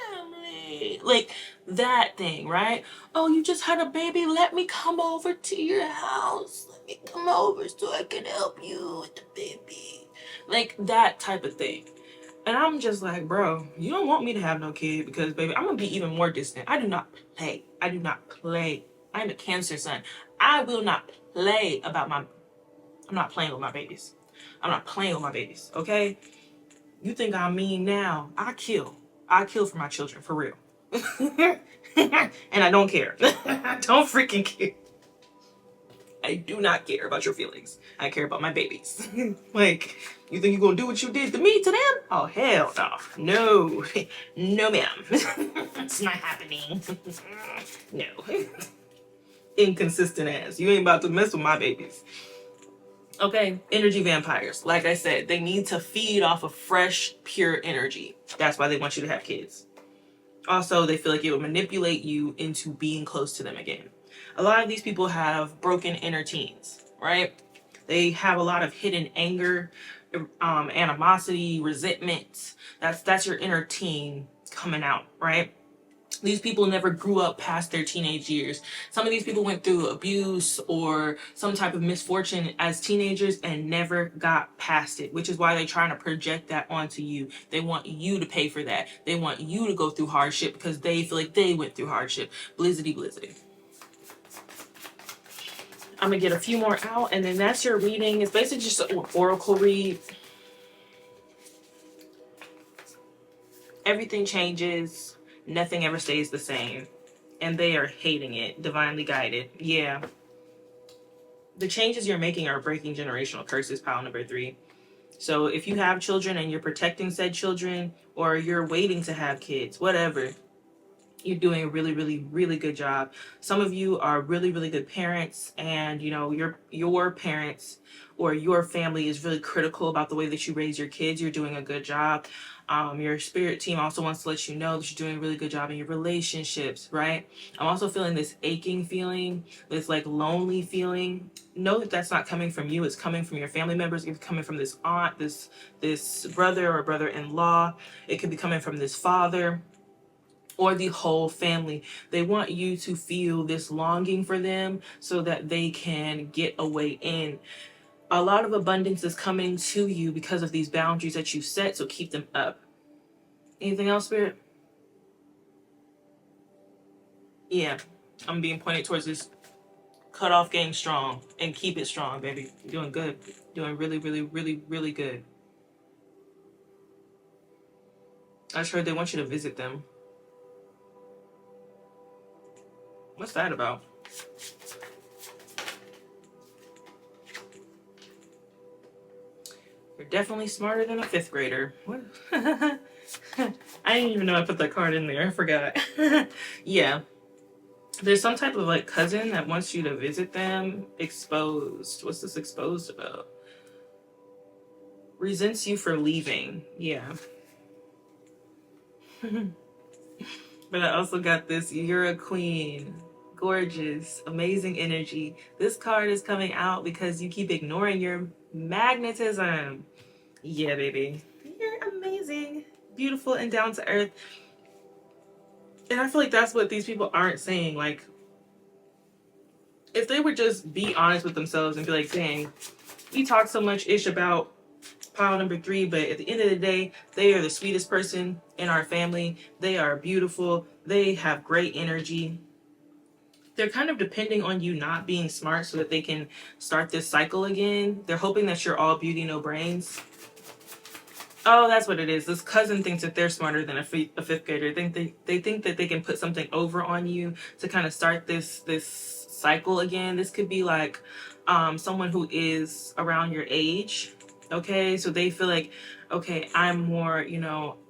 A: family. Like that thing, right? Oh, you just had a baby. Let me come over to your house. Let me come over so I can help you with the baby. Like that type of thing. And I'm just like, bro, you don't want me to have no kid because, baby, I'm going to be even more distant. I do not play. I do not play. I'm a Cancer sun. I will not play about my... I'm not playing with my babies. I'm not playing with my babies, okay? You think I'm mean now. I kill. I kill for my children, for real. And I don't care. I don't freaking care. I do not care about your feelings. I care about my babies. Like, you think you're gonna do what you did to me to them? Oh, hell no. No. No, ma'am. It's not happening. No. Inconsistent ass. You ain't about to mess with my babies. Okay, energy vampires. Like I said, they need to feed off of fresh, pure energy. That's why they want you to have kids. Also, they feel like it will manipulate you into being close to them again. A lot of these people have broken inner teens, right? They have a lot of hidden anger, animosity, resentment. That's your inner teen coming out, right? These people never grew up past their teenage years. Some of these people went through abuse or some type of misfortune as teenagers and never got past it, which is why they're trying to project that onto you. They want you to pay for that. They want you to go through hardship because they feel like they went through hardship. Blizzity, blizzity. I'm going to get a few more out, and then that's your reading. It's basically just an oracle read. Everything changes. Nothing ever stays the same. And they are hating it. Divinely guided. Yeah. The changes you're making are breaking generational curses, pile number 3. So if you have children and you're protecting said children, or you're waiting to have kids, whatever, you're doing a really, really, really good job. Some of you are really, really good parents, and you know your parents or your family is really critical about the way that you raise your kids. You're doing a good job. Your spirit team also wants to let you know that you're doing a really good job in your relationships, right? I'm also feeling this aching feeling, this like lonely feeling. Know that that's not coming from you. It's coming from your family members. It's coming from this aunt, this brother or brother-in-law. It could be coming from this father or the whole family. They want you to feel this longing for them so that they can get a way in. A lot of abundance is coming to you because of these boundaries that you set, so keep them up. Anything else, Spirit? Yeah, I'm being pointed towards this cutoff game strong, and keep it strong, baby. You're doing good. Doing really, really, really, really good. I just heard they want you to visit them. What's that about? You're definitely smarter than a 5th grader. What? I didn't even know I put that card in there. I forgot. Yeah. There's some type of like cousin that wants you to visit them. Exposed. What's this exposed about? Resents you for leaving. Yeah. But I also got this. You're a queen. Gorgeous. Amazing energy. This card is coming out because you keep ignoring your magnetism. Yeah, baby. You're amazing. Beautiful and down to earth. And I feel like that's what these people aren't saying. Like, if they would just be honest with themselves and be like, dang, we talk so much ish about pile number 3, but at the end of the day, they are the sweetest person in our family. They are beautiful. They have great energy. They're kind of depending on you not being smart so that they can start this cycle again. They're hoping that you're all beauty, no brains. Oh, that's what it is. This cousin thinks that they're smarter than a 5th grader. They think that they can put something over on you to kind of start this cycle again. This could be like someone who is around your age. Okay, so they feel like, okay, I'm more,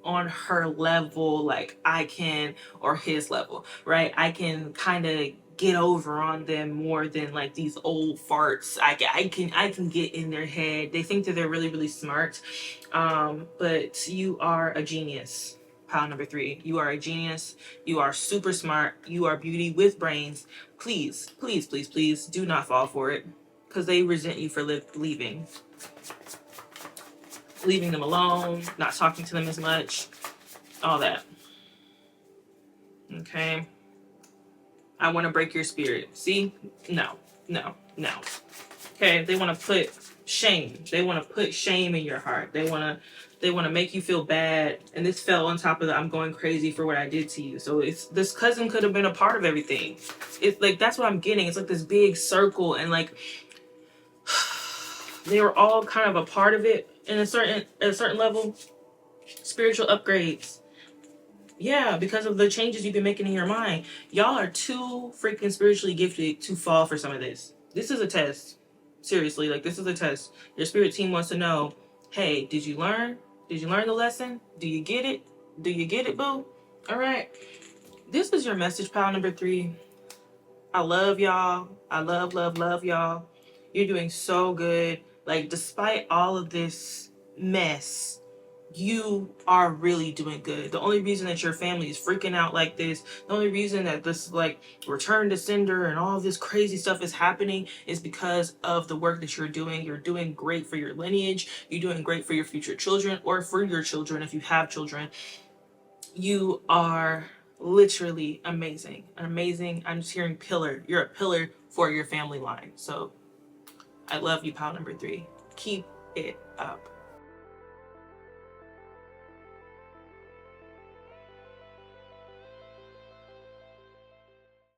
A: on her level, like I can, or his level, right? I can kind of get over on them more than like these old farts. I can get in their head. They think that they're really, really smart. But you are a genius. Pile number 3. You are a genius. You are super smart. You are beauty with brains. Please, please, please, please do not fall for it, because they resent you for leaving them alone, not talking to them as much, all that. Okay. I want to break your spirit. See? No, no, no. Okay. They want to put shame. They want to put shame in your heart. They want to make you feel bad. And this fell on top of the I'm going crazy for what I did to you. So it's this cousin could have been a part of everything. It's like that's what I'm getting. It's like this big circle, and like they were all kind of a part of it in at a certain level. Spiritual upgrades. Yeah, because of the changes you've been making in your mind. Y'all are too freaking spiritually gifted to fall for some of this. This is a test. Seriously, like this is a test. Your spirit team wants to know, hey, did you learn? Did you learn the lesson? Do you get it? Do you get it, boo? All right. This is your message, pile number 3. I love y'all. I love, love, love y'all. You're doing so good. Like, despite all of this mess, you are really doing good. The only reason that your family is freaking out like this, the only reason that this like return to sender and all this crazy stuff is happening is because of the work that you're doing. You're doing great for your lineage. You're doing great for your future children, or for your children if you have children. You are literally amazing. Amazing. I'm just hearing pillar. You're a pillar for your family line. So I love you, pile number 3. Keep it up.